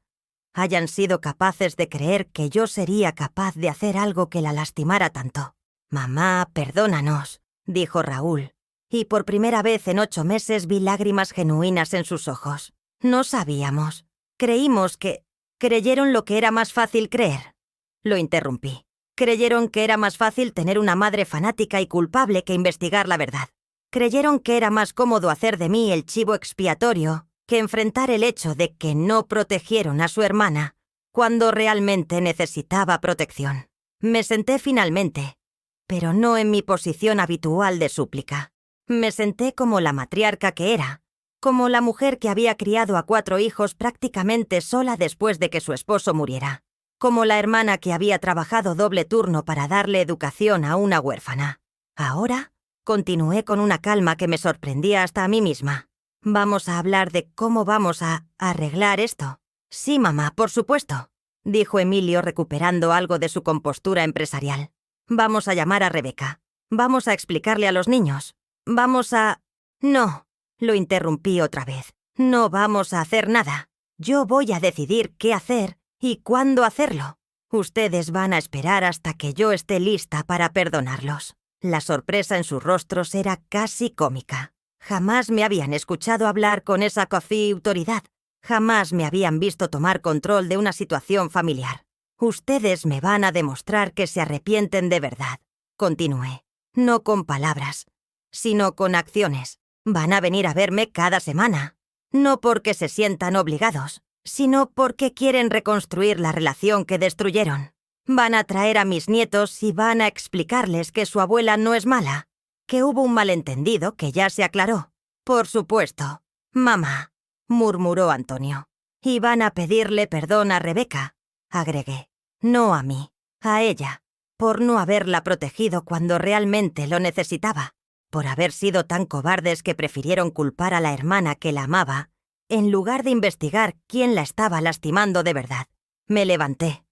hayan sido capaces de creer que yo sería capaz de hacer algo que la lastimara tanto. «Mamá, perdónanos», dijo Raúl, y por primera vez en 8 meses vi lágrimas genuinas en sus ojos. «No sabíamos. Creímos que...». «Creyeron lo que era más fácil creer», lo interrumpí. «Creyeron que era más fácil tener una madre fanática y culpable que investigar la verdad. Creyeron que era más cómodo hacer de mí el chivo expiatorio que enfrentar el hecho de que no protegieron a su hermana cuando realmente necesitaba protección». Me senté finalmente, pero no en mi posición habitual de súplica. Me senté como la matriarca que era, como la mujer que había criado a 4 hijos prácticamente sola después de que su esposo muriera, como la hermana que había trabajado doble turno para darle educación a una huérfana. Ahora, continué con una calma que me sorprendía hasta a mí misma. «Vamos a hablar de cómo vamos a arreglar esto». «Sí, mamá, por supuesto», dijo Emilio recuperando algo de su compostura empresarial. «Vamos a llamar a Rebeca. Vamos a explicarle a los niños. Vamos a...». «No», lo interrumpí otra vez. «No vamos a hacer nada. Yo voy a decidir qué hacer y cuándo hacerlo. Ustedes van a esperar hasta que yo esté lista para perdonarlos». La sorpresa en sus rostros era casi cómica. Jamás me habían escuchado hablar con esa autoridad. Jamás me habían visto tomar control de una situación familiar. «Ustedes me van a demostrar que se arrepienten de verdad», continué. «No con palabras, sino con acciones. Van a venir a verme cada semana. No porque se sientan obligados, sino porque quieren reconstruir la relación que destruyeron. Van a traer a mis nietos y van a explicarles que su abuela no es mala, que hubo un malentendido que ya se aclaró». «Por supuesto, mamá», murmuró Antonio. «Y van a pedirle perdón a Rebeca», agregué. «No a mí, a ella, por no haberla protegido cuando realmente lo necesitaba, por haber sido tan cobardes que prefirieron culpar a la hermana que la amaba, en lugar de investigar quién la estaba lastimando de verdad». Me levanté,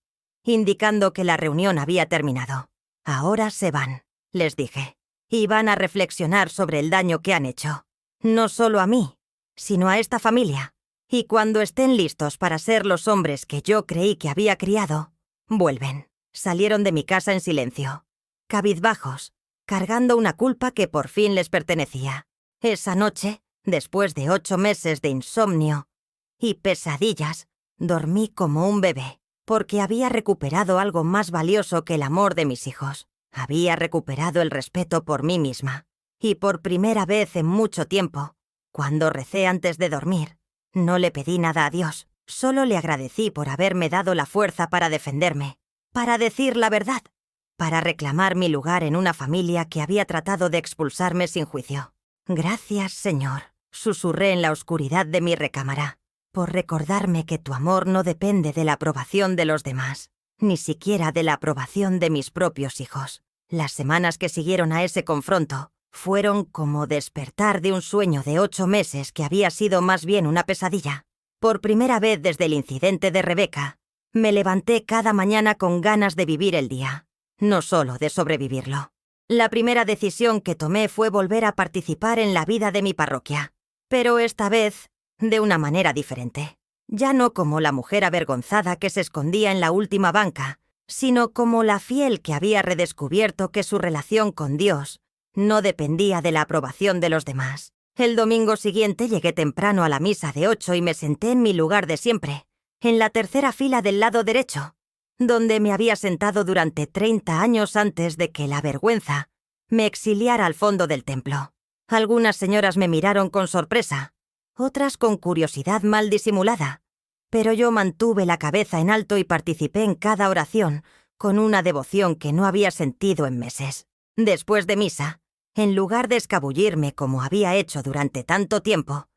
indicando que la reunión había terminado. «Ahora se van», les dije, «y van a reflexionar sobre el daño que han hecho. No solo a mí, sino a esta familia. Y cuando estén listos para ser los hombres que yo creí que había criado, vuelven. Salieron de mi casa en silencio, cabizbajos, cargando una culpa que por fin les pertenecía. Esa noche, después de 8 meses de insomnio y pesadillas, dormí como un bebé, porque había recuperado algo más valioso que el amor de mis hijos. Había recuperado el respeto por mí misma. Y por primera vez en mucho tiempo, cuando recé antes de dormir, no le pedí nada a Dios. Solo le agradecí por haberme dado la fuerza para defenderme, para decir la verdad, para reclamar mi lugar en una familia que había tratado de expulsarme sin juicio. Gracias, Señor, susurré en la oscuridad de mi recámara, por recordarme que tu amor no depende de la aprobación de los demás, ni siquiera de la aprobación de mis propios hijos. Las semanas que siguieron a ese confronto fueron como despertar de un sueño de 8 meses que había sido más bien una pesadilla. Por primera vez desde el incidente de Rebeca, me levanté cada mañana con ganas de vivir el día, no solo de sobrevivirlo. La primera decisión que tomé fue volver a participar en la vida de mi parroquia, pero esta vez de una manera diferente. Ya no como la mujer avergonzada que se escondía en la última banca, sino como la fiel que había redescubierto que su relación con Dios no dependía de la aprobación de los demás. El domingo siguiente llegué temprano a la misa de 8 y me senté en mi lugar de siempre, en la tercera fila del lado derecho, donde me había sentado durante 30 años antes de que la vergüenza me exiliara al fondo del templo. Algunas señoras me miraron con sorpresa, otras con curiosidad mal disimulada, pero yo mantuve la cabeza en alto y participé en cada oración con una devoción que no había sentido en meses. Después de misa, en lugar de escabullirme como había hecho durante tanto tiempo,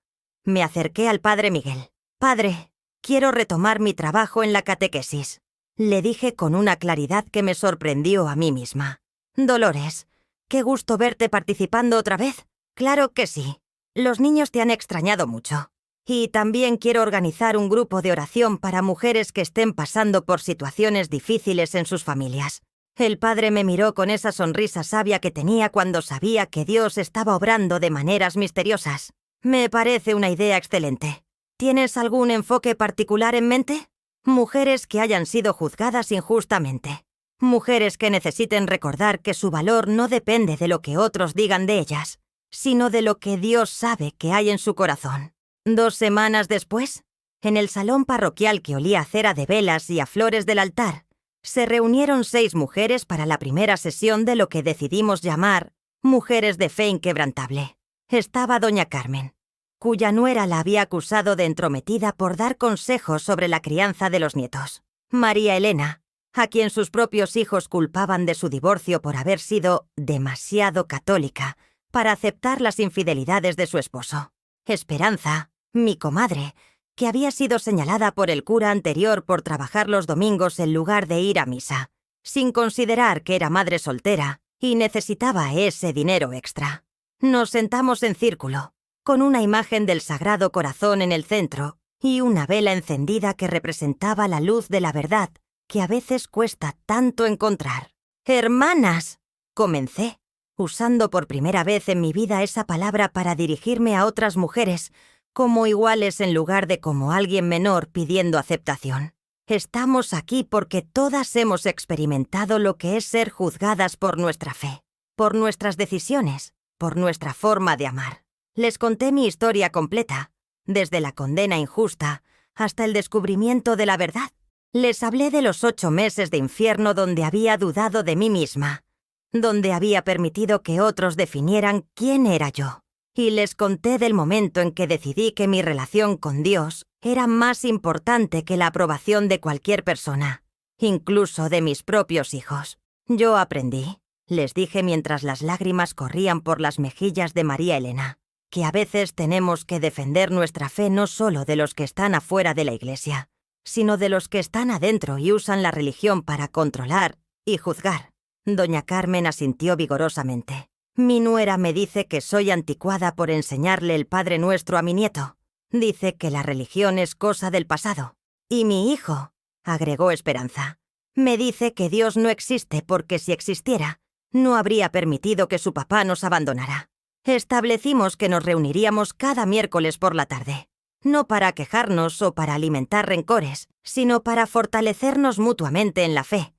me acerqué al padre Miguel. «Padre, quiero retomar mi trabajo en la catequesis», le dije con una claridad que me sorprendió a mí misma. «Dolores, qué gusto verte participando otra vez». «Claro que sí. Los niños te han extrañado mucho. Y también quiero organizar un grupo de oración para mujeres que estén pasando por situaciones difíciles en sus familias». El padre me miró con esa sonrisa sabia que tenía cuando sabía que Dios estaba obrando de maneras misteriosas. «Me parece una idea excelente. ¿Tienes algún enfoque particular en mente?» Mujeres que hayan sido juzgadas injustamente. Mujeres que necesiten recordar que su valor no depende de lo que otros digan de ellas, sino de lo que Dios sabe que hay en su corazón. 2 semanas después, en el salón parroquial que olía a cera de velas y a flores del altar, se reunieron 6 mujeres para la primera sesión de lo que decidimos llamar Mujeres de Fe Inquebrantable. Estaba doña Carmen, cuya nuera la había acusado de entrometida por dar consejos sobre la crianza de los nietos. María Elena, a quien sus propios hijos culpaban de su divorcio por haber sido demasiado católica para aceptar las infidelidades de su esposo. Esperanza, mi comadre, que había sido señalada por el cura anterior por trabajar los domingos en lugar de ir a misa, sin considerar que era madre soltera y necesitaba ese dinero extra. Nos sentamos en círculo, con una imagen del Sagrado Corazón en el centro y una vela encendida que representaba la luz de la verdad que a veces cuesta tanto encontrar. «Hermanas», comencé, usando por primera vez en mi vida esa palabra para dirigirme a otras mujeres como iguales en lugar de como alguien menor pidiendo aceptación. Estamos aquí porque todas hemos experimentado lo que es ser juzgadas por nuestra fe, por nuestras decisiones, por nuestra forma de amar. Les conté mi historia completa, desde la condena injusta hasta el descubrimiento de la verdad. Les hablé de los 8 meses de infierno donde había dudado de mí misma, donde había permitido que otros definieran quién era yo. Y les conté del momento en que decidí que mi relación con Dios era más importante que la aprobación de cualquier persona, incluso de mis propios hijos. Yo aprendí, les dije mientras las lágrimas corrían por las mejillas de María Elena, que a veces tenemos que defender nuestra fe no solo de los que están afuera de la iglesia, sino de los que están adentro y usan la religión para controlar y juzgar. Doña Carmen asintió vigorosamente. Mi nuera me dice que soy anticuada por enseñarle el Padre Nuestro a mi nieto. Dice que la religión es cosa del pasado. Y mi hijo, agregó Esperanza, me dice que Dios no existe porque si existiera, no habría permitido que su papá nos abandonara. Establecimos que nos reuniríamos cada miércoles por la tarde. no para quejarnos o para alimentar rencores, sino para fortalecernos mutuamente en la fe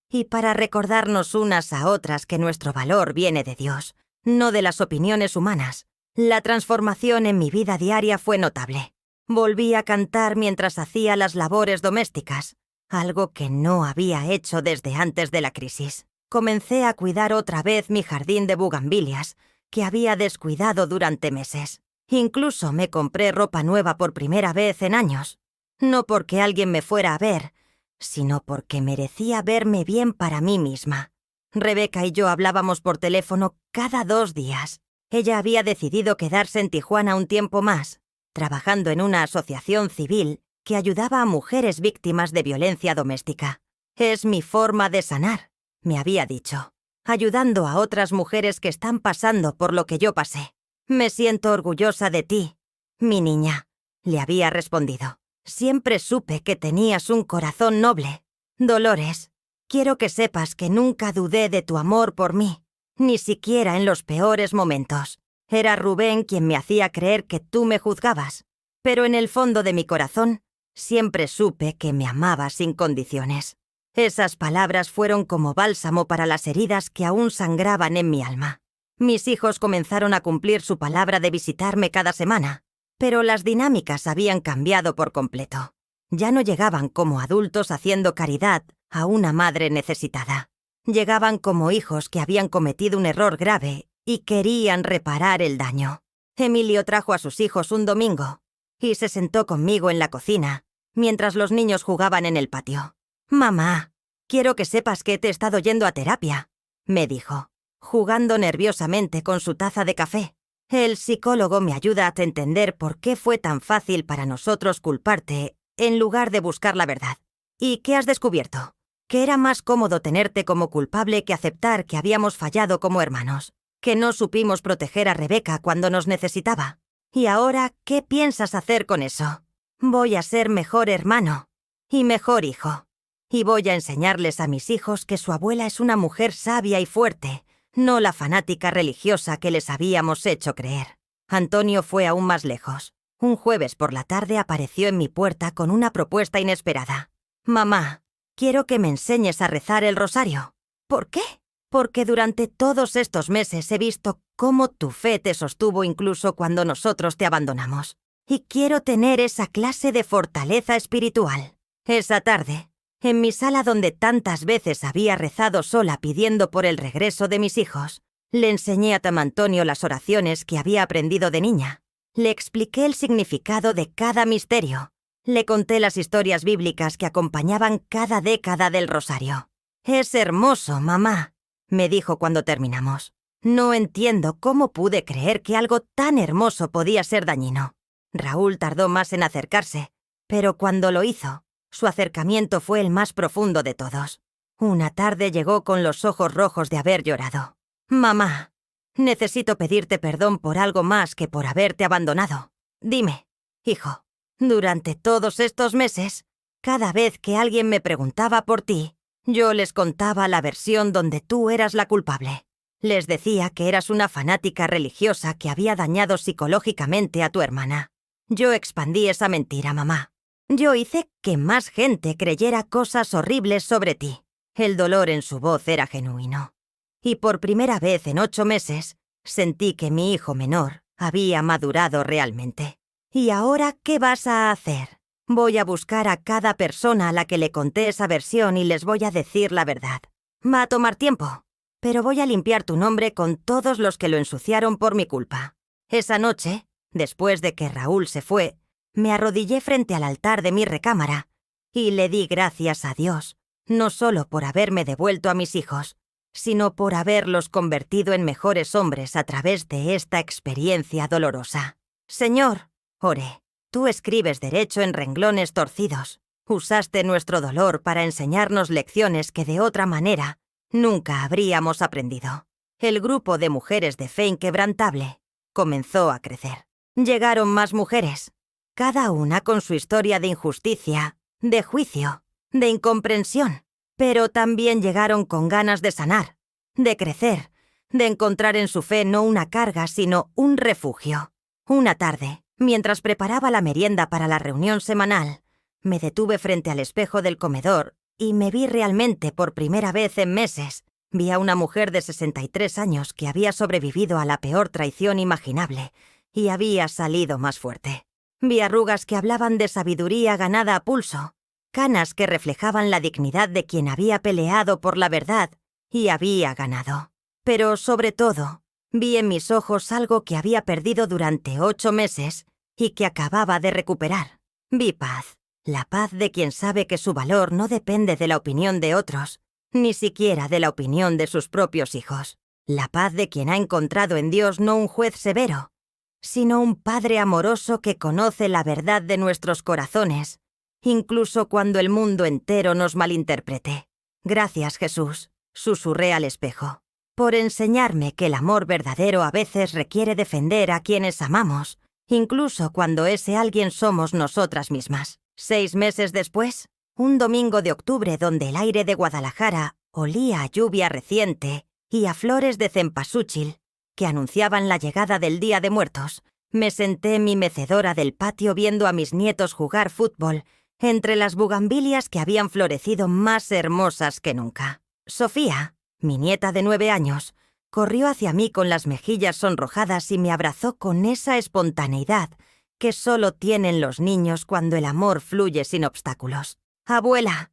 y para recordarnos unas a otras que nuestro valor viene de Dios, no de las opiniones humanas. La transformación en mi vida diaria fue notable. Volví a cantar mientras hacía las labores domésticas, algo que no había hecho desde antes de la crisis. Comencé a cuidar otra vez mi jardín de bugambilias, que había descuidado durante meses. Incluso me compré ropa nueva por primera vez en años. No porque alguien me fuera a ver, sino porque merecía verme bien para mí misma. Rebeca y yo hablábamos por teléfono cada 2 días. Ella había decidido quedarse en Tijuana un tiempo más, trabajando en una asociación civil que ayudaba a mujeres víctimas de violencia doméstica. Es mi forma de sanar, me había dicho, ayudando a otras mujeres que están pasando por lo que yo pasé. Me siento orgullosa de ti, mi niña, le había respondido. Siempre supe que tenías un corazón noble. Dolores, quiero que sepas que nunca dudé de tu amor por mí, ni siquiera en los peores momentos. Era Rubén quien me hacía creer que tú me juzgabas, pero en el fondo de mi corazón siempre supe que me amabas sin condiciones. Esas palabras fueron como bálsamo para las heridas que aún sangraban en mi alma. Mis hijos comenzaron a cumplir su palabra de visitarme cada semana, pero las dinámicas habían cambiado por completo. Ya no llegaban como adultos haciendo caridad a una madre necesitada. Llegaban como hijos que habían cometido un error grave y querían reparar el daño. Emilio trajo a sus hijos un domingo y se sentó conmigo en la cocina mientras los niños jugaban en el patio. «Mamá, quiero que sepas que te he estado yendo a terapia», me dijo, jugando nerviosamente con su taza de café. «El psicólogo me ayuda a entender por qué fue tan fácil para nosotros culparte en lugar de buscar la verdad. ¿Y qué has descubierto? Que era más cómodo tenerte como culpable que aceptar que habíamos fallado como hermanos, que no supimos proteger a Rebeca cuando nos necesitaba. ¿Y ahora qué piensas hacer con eso? Voy a ser mejor hermano y mejor hijo. Y voy a enseñarles a mis hijos que su abuela es una mujer sabia y fuerte, no la fanática religiosa que les habíamos hecho creer». Antonio fue aún más lejos. Un jueves por la tarde apareció en mi puerta con una propuesta inesperada. «Mamá, quiero que me enseñes a rezar el rosario». «¿Por qué?» «Porque durante todos estos meses he visto cómo tu fe te sostuvo incluso cuando nosotros te abandonamos. Y quiero tener esa clase de fortaleza espiritual». Esa tarde, en mi sala donde tantas veces había rezado sola pidiendo por el regreso de mis hijos, le enseñé a Tam Antonio las oraciones que había aprendido de niña. Le expliqué el significado de cada misterio. Le conté las historias bíblicas que acompañaban cada década del rosario. «Es hermoso, mamá», me dijo cuando terminamos. «No entiendo cómo pude creer que algo tan hermoso podía ser dañino». Raúl tardó más en acercarse, pero cuando lo hizo, su acercamiento fue el más profundo de todos. Una tarde llegó con los ojos rojos de haber llorado. «Mamá, necesito pedirte perdón por algo más que por haberte abandonado. Dime, hijo, durante todos estos meses, cada vez que alguien me preguntaba por ti, yo les contaba la versión donde tú eras la culpable. Les decía que eras una fanática religiosa que había dañado psicológicamente a tu hermana. Yo expandí esa mentira, mamá. Yo hice que más gente creyera cosas horribles sobre ti». El dolor en su voz era genuino. Y por primera vez en 8 meses, sentí que mi hijo menor había madurado realmente. «¿Y ahora qué vas a hacer?» «Voy a buscar a cada persona a la que le conté esa versión y les voy a decir la verdad. Va a tomar tiempo, pero voy a limpiar tu nombre con todos los que lo ensuciaron por mi culpa». Esa noche, después de que Raúl se fue, me arrodillé frente al altar de mi recámara y le di gracias a Dios, no solo por haberme devuelto a mis hijos, sino por haberlos convertido en mejores hombres a través de esta experiencia dolorosa. «Señor», oré, «tú escribes derecho en renglones torcidos. Usaste nuestro dolor para enseñarnos lecciones que de otra manera nunca habríamos aprendido». El grupo de mujeres de fe inquebrantable comenzó a crecer. Llegaron más mujeres, cada una con su historia de injusticia, de juicio, de incomprensión, pero también llegaron con ganas de sanar, de crecer, de encontrar en su fe no una carga, sino un refugio. Una tarde, Mientras preparaba la merienda para la reunión semanal, me detuve frente al espejo del comedor y me vi realmente por primera vez en meses. Vi a una mujer de 63 años que había sobrevivido a la peor traición imaginable y había salido más fuerte. Vi arrugas que hablaban de sabiduría ganada a pulso, canas que reflejaban la dignidad de quien había peleado por la verdad y había ganado. Pero, sobre todo, vi en mis ojos algo que había perdido durante 8 meses y que acababa de recuperar. Vi paz, la paz de quien sabe que su valor no depende de la opinión de otros, ni siquiera de la opinión de sus propios hijos. La paz de quien ha encontrado en Dios no un juez severo, sino un Padre amoroso que conoce la verdad de nuestros corazones, incluso cuando el mundo entero nos malinterprete. Gracias, Jesús, susurré al espejo, por enseñarme que el amor verdadero a veces requiere defender a quienes amamos, incluso cuando ese alguien somos nosotras mismas. 6 meses después, un domingo de octubre donde el aire de Guadalajara olía a lluvia reciente y a flores de cempasúchil que anunciaban la llegada del Día de Muertos, me senté en mi mecedora del patio viendo a mis nietos jugar fútbol entre las bugambilias que habían florecido más hermosas que nunca. Sofía, mi nieta de 9 años, corrió hacia mí con las mejillas sonrojadas y me abrazó con esa espontaneidad que solo tienen los niños cuando el amor fluye sin obstáculos. «Abuela,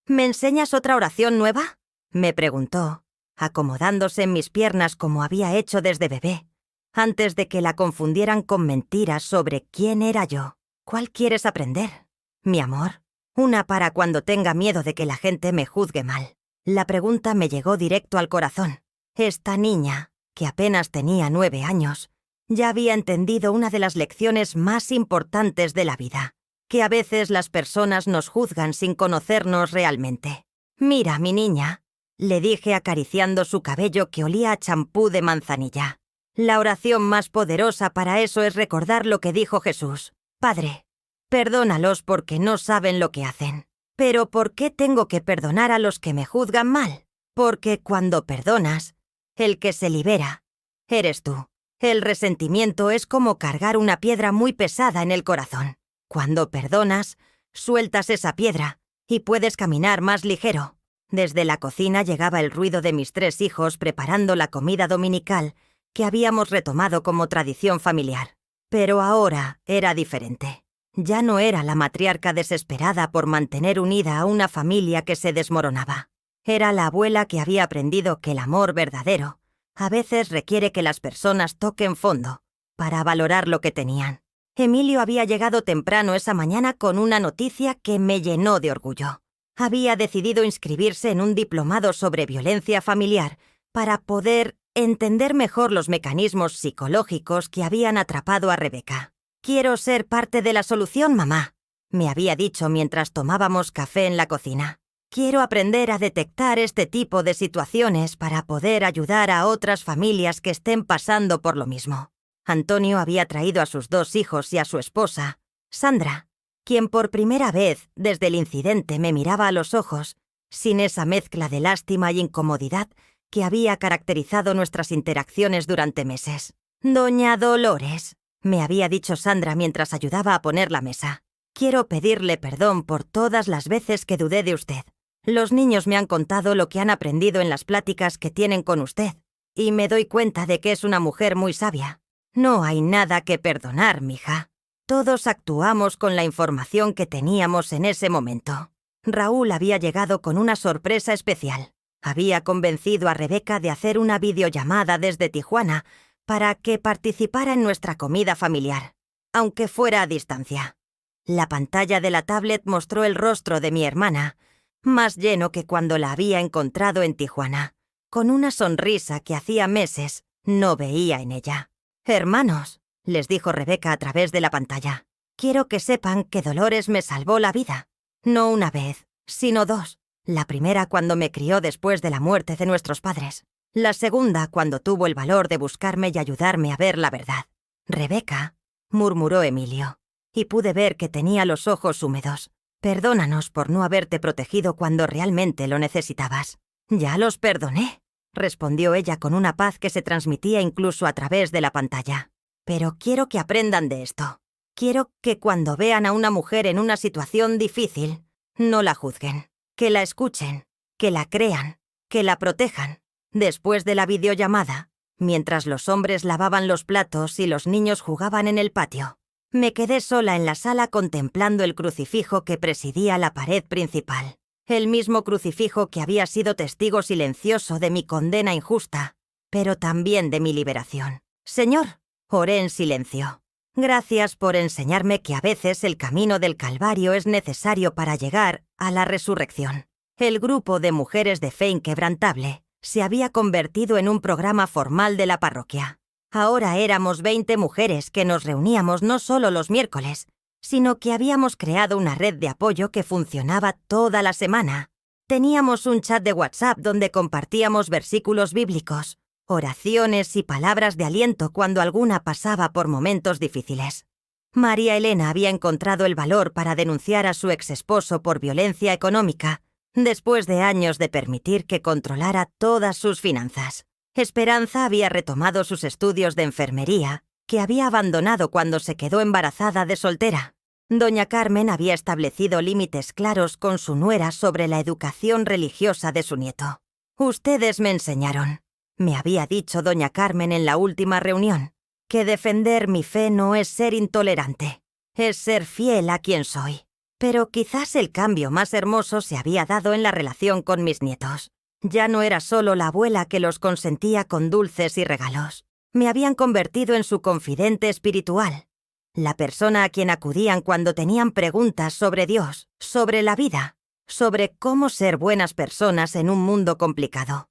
¿me enseñas otra oración nueva?», me preguntó, acomodándose en mis piernas como había hecho desde bebé, antes de que la confundieran con mentiras sobre quién era yo. «¿Cuál quieres aprender, mi amor? Una para cuando tenga miedo de que la gente me juzgue mal». La pregunta me llegó directo al corazón. Esta niña, que apenas tenía 9 años, ya había entendido una de las lecciones más importantes de la vida, que a veces las personas nos juzgan sin conocernos realmente. «Mira, mi niña», le dije acariciando su cabello que olía a champú de manzanilla. «La oración más poderosa para eso es recordar lo que dijo Jesús. Padre, perdónalos porque no saben lo que hacen». «¿Pero por qué tengo que perdonar a los que me juzgan mal?» «Porque cuando perdonas, el que se libera eres tú. El resentimiento es como cargar una piedra muy pesada en el corazón. Cuando perdonas, sueltas esa piedra y puedes caminar más ligero». Desde la cocina llegaba el ruido de mis 3 hijos preparando la comida dominical que habíamos retomado como tradición familiar. Pero ahora era diferente. Ya no era la matriarca desesperada por mantener unida a una familia que se desmoronaba. Era la abuela que había aprendido que el amor verdadero a veces requiere que las personas toquen fondo para valorar lo que tenían. Emilio había llegado temprano esa mañana con una noticia que me llenó de orgullo. Había decidido inscribirse en un diplomado sobre violencia familiar para poder entender mejor los mecanismos psicológicos que habían atrapado a Rebeca. «Quiero ser parte de la solución, mamá», me había dicho mientras tomábamos café en la cocina. «Quiero aprender a detectar este tipo de situaciones para poder ayudar a otras familias que estén pasando por lo mismo». Antonio había traído a sus 2 hijos y a su esposa, Sandra, quien por primera vez desde el incidente me miraba a los ojos, sin esa mezcla de lástima y incomodidad que había caracterizado nuestras interacciones durante meses. «Doña Dolores», me había dicho Sandra mientras ayudaba a poner la mesa, «quiero pedirle perdón por todas las veces que dudé de usted. Los niños me han contado lo que han aprendido en las pláticas que tienen con usted, y me doy cuenta de que es una mujer muy sabia. No hay nada que perdonar, mija. Todos actuamos con la información que teníamos en ese momento». Raúl había llegado con una sorpresa especial. Había convencido a Rebeca de hacer una videollamada desde Tijuana para que participara en nuestra comida familiar, aunque fuera a distancia. La pantalla de la tablet mostró el rostro de mi hermana, más lleno que cuando la había encontrado en Tijuana, con una sonrisa que hacía meses no veía en ella. «Hermanos», les dijo Rebeca a través de la pantalla, «quiero que sepan que Dolores me salvó la vida. No una vez, sino 2. La primera cuando me crió después de la muerte de nuestros padres. La segunda cuando tuvo el valor de buscarme y ayudarme a ver la verdad». «Rebeca», murmuró Emilio, y pude ver que tenía los ojos húmedos. «Perdónanos por no haberte protegido cuando realmente lo necesitabas». «Ya los perdoné», respondió ella con una paz que se transmitía incluso a través de la pantalla. «Pero quiero que aprendan de esto. Quiero que cuando vean a una mujer en una situación difícil, no la juzguen, que la escuchen, que la crean, que la protejan. Después de la videollamada, mientras los hombres lavaban los platos y los niños jugaban en el patio, me quedé sola en la sala contemplando el crucifijo que presidía la pared principal. El mismo crucifijo que había sido testigo silencioso de mi condena injusta, pero también de mi liberación. Señor, oré en silencio. Gracias por enseñarme que a veces el camino del Calvario es necesario para llegar a la resurrección. El grupo de mujeres de fe inquebrantable se había convertido en un programa formal de la parroquia. Ahora éramos 20 mujeres que nos reuníamos no solo los miércoles, sino que habíamos creado una red de apoyo que funcionaba toda la semana. Teníamos un chat de WhatsApp donde compartíamos versículos bíblicos, oraciones y palabras de aliento cuando alguna pasaba por momentos difíciles. María Elena había encontrado el valor para denunciar a su exesposo por violencia económica, después de años de permitir que controlara todas sus finanzas. Esperanza había retomado sus estudios de enfermería, que había abandonado cuando se quedó embarazada de soltera. Doña Carmen había establecido límites claros con su nuera sobre la educación religiosa de su nieto. «Ustedes me enseñaron», me había dicho doña Carmen en la última reunión, «que defender mi fe no es ser intolerante, es ser fiel a quien soy». Pero quizás el cambio más hermoso se había dado en la relación con mis nietos. Ya no era solo la abuela que los consentía con dulces y regalos. Me habían convertido en su confidente espiritual, la persona a quien acudían cuando tenían preguntas sobre Dios, sobre la vida, sobre cómo ser buenas personas en un mundo complicado.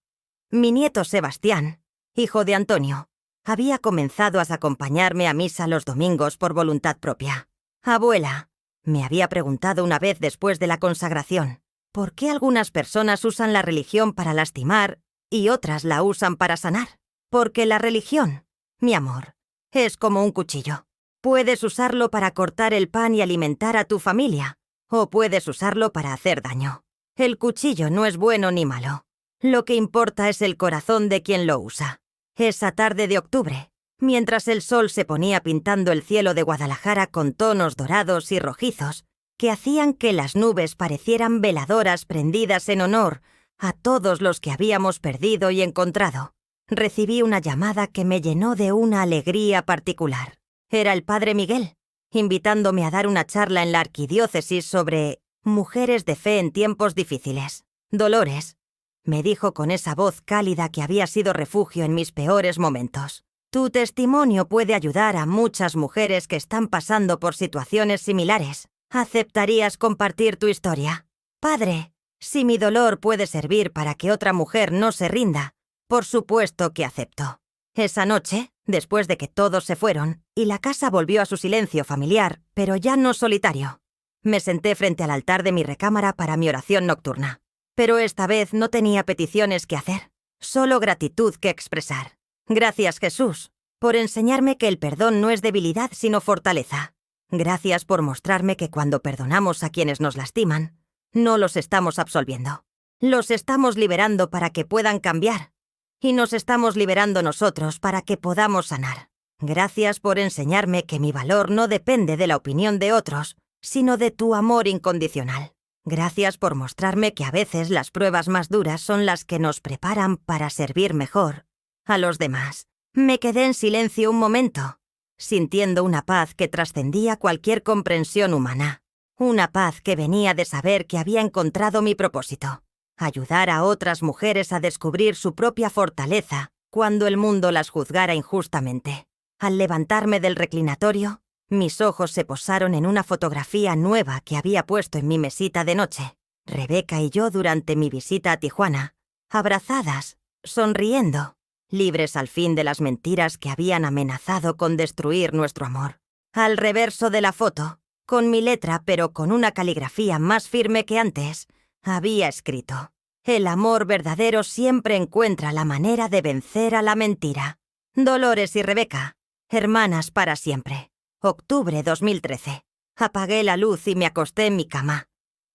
Mi nieto Sebastián, hijo de Antonio, había comenzado a acompañarme a misa los domingos por voluntad propia. «Abuela», me había preguntado una vez después de la consagración, ¿por qué algunas personas usan la religión para lastimar y otras la usan para sanar? Porque la religión, mi amor, es como un cuchillo. Puedes usarlo para cortar el pan y alimentar a tu familia, o puedes usarlo para hacer daño. El cuchillo no es bueno ni malo. Lo que importa es el corazón de quien lo usa. Esa tarde de octubre, mientras el sol se ponía pintando el cielo de Guadalajara con tonos dorados y rojizos, que hacían que las nubes parecieran veladoras prendidas en honor a todos los que habíamos perdido y encontrado, recibí una llamada que me llenó de una alegría particular. Era el padre Miguel, invitándome a dar una charla en la arquidiócesis sobre mujeres de fe en tiempos difíciles. «Dolores», me dijo con esa voz cálida que había sido refugio en mis peores momentos, «tu testimonio puede ayudar a muchas mujeres que están pasando por situaciones similares. ¿Aceptarías compartir tu historia?» «Padre, si mi dolor puede servir para que otra mujer no se rinda, por supuesto que acepto». Esa noche, después de que todos se fueron y la casa volvió a su silencio familiar, pero ya no solitario, me senté frente al altar de mi recámara para mi oración nocturna. Pero esta vez no tenía peticiones que hacer, solo gratitud que expresar. Gracias, Jesús, por enseñarme que el perdón no es debilidad sino fortaleza. Gracias por mostrarme que cuando perdonamos a quienes nos lastiman, no los estamos absolviendo. Los estamos liberando para que puedan cambiar. Y nos estamos liberando nosotros para que podamos sanar. Gracias por enseñarme que mi valor no depende de la opinión de otros, sino de tu amor incondicional. Gracias por mostrarme que a veces las pruebas más duras son las que nos preparan para servir mejor a los demás. Me quedé en silencio un momento, sintiendo una paz que trascendía cualquier comprensión humana. Una paz que venía de saber que había encontrado mi propósito. Ayudar a otras mujeres a descubrir su propia fortaleza cuando el mundo las juzgara injustamente. Al levantarme del reclinatorio, mis ojos se posaron en una fotografía nueva que había puesto en mi mesita de noche. Rebeca y yo durante mi visita a Tijuana, abrazadas, sonriendo, libres al fin de las mentiras que habían amenazado con destruir nuestro amor. Al reverso de la foto, con mi letra pero con una caligrafía más firme que antes, había escrito: «El amor verdadero siempre encuentra la manera de vencer a la mentira. Dolores y Rebeca, hermanas para siempre. Octubre 2013. Apagué la luz y me acosté en mi cama.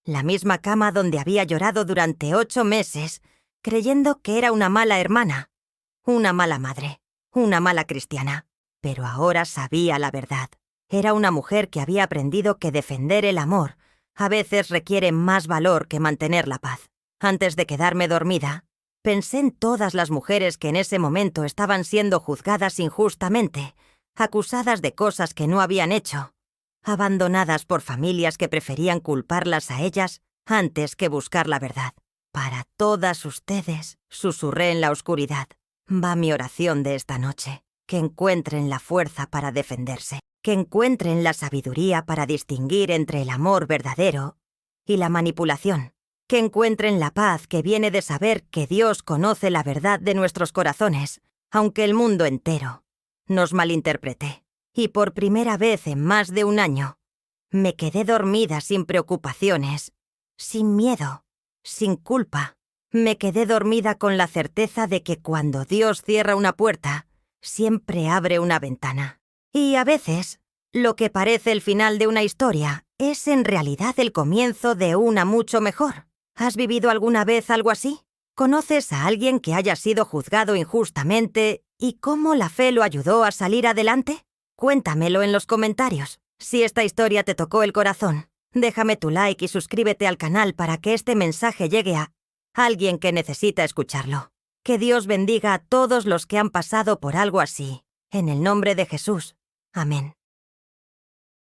La misma cama donde había llorado durante 8 meses, creyendo que era una mala hermana, una mala madre, una mala cristiana. Pero ahora sabía la verdad. Era una mujer que había aprendido que defender el amor a veces requiere más valor que mantener la paz. Antes de quedarme dormida, pensé en todas las mujeres que en ese momento estaban siendo juzgadas injustamente, acusadas de cosas que no habían hecho, abandonadas por familias que preferían culparlas a ellas antes que buscar la verdad. Para todas ustedes, susurré en la oscuridad, va mi oración de esta noche. Que encuentren la fuerza para defenderse, que encuentren la sabiduría para distinguir entre el amor verdadero y la manipulación, que encuentren la paz que viene de saber que Dios conoce la verdad de nuestros corazones, aunque el mundo entero nos malinterprete. Y por primera vez en más de un año, me quedé dormida sin preocupaciones, sin miedo, sin culpa. Me quedé dormida con la certeza de que cuando Dios cierra una puerta, siempre abre una ventana. Y a veces, lo que parece el final de una historia es en realidad el comienzo de una mucho mejor. ¿Has vivido alguna vez algo así? ¿Conoces a alguien que haya sido juzgado injustamente y cómo la fe lo ayudó a salir adelante? Cuéntamelo en los comentarios. Si esta historia te tocó el corazón, déjame tu like y suscríbete al canal para que este mensaje llegue a alguien que necesita escucharlo. Que Dios bendiga a todos los que han pasado por algo así. En el nombre de Jesús. Amén.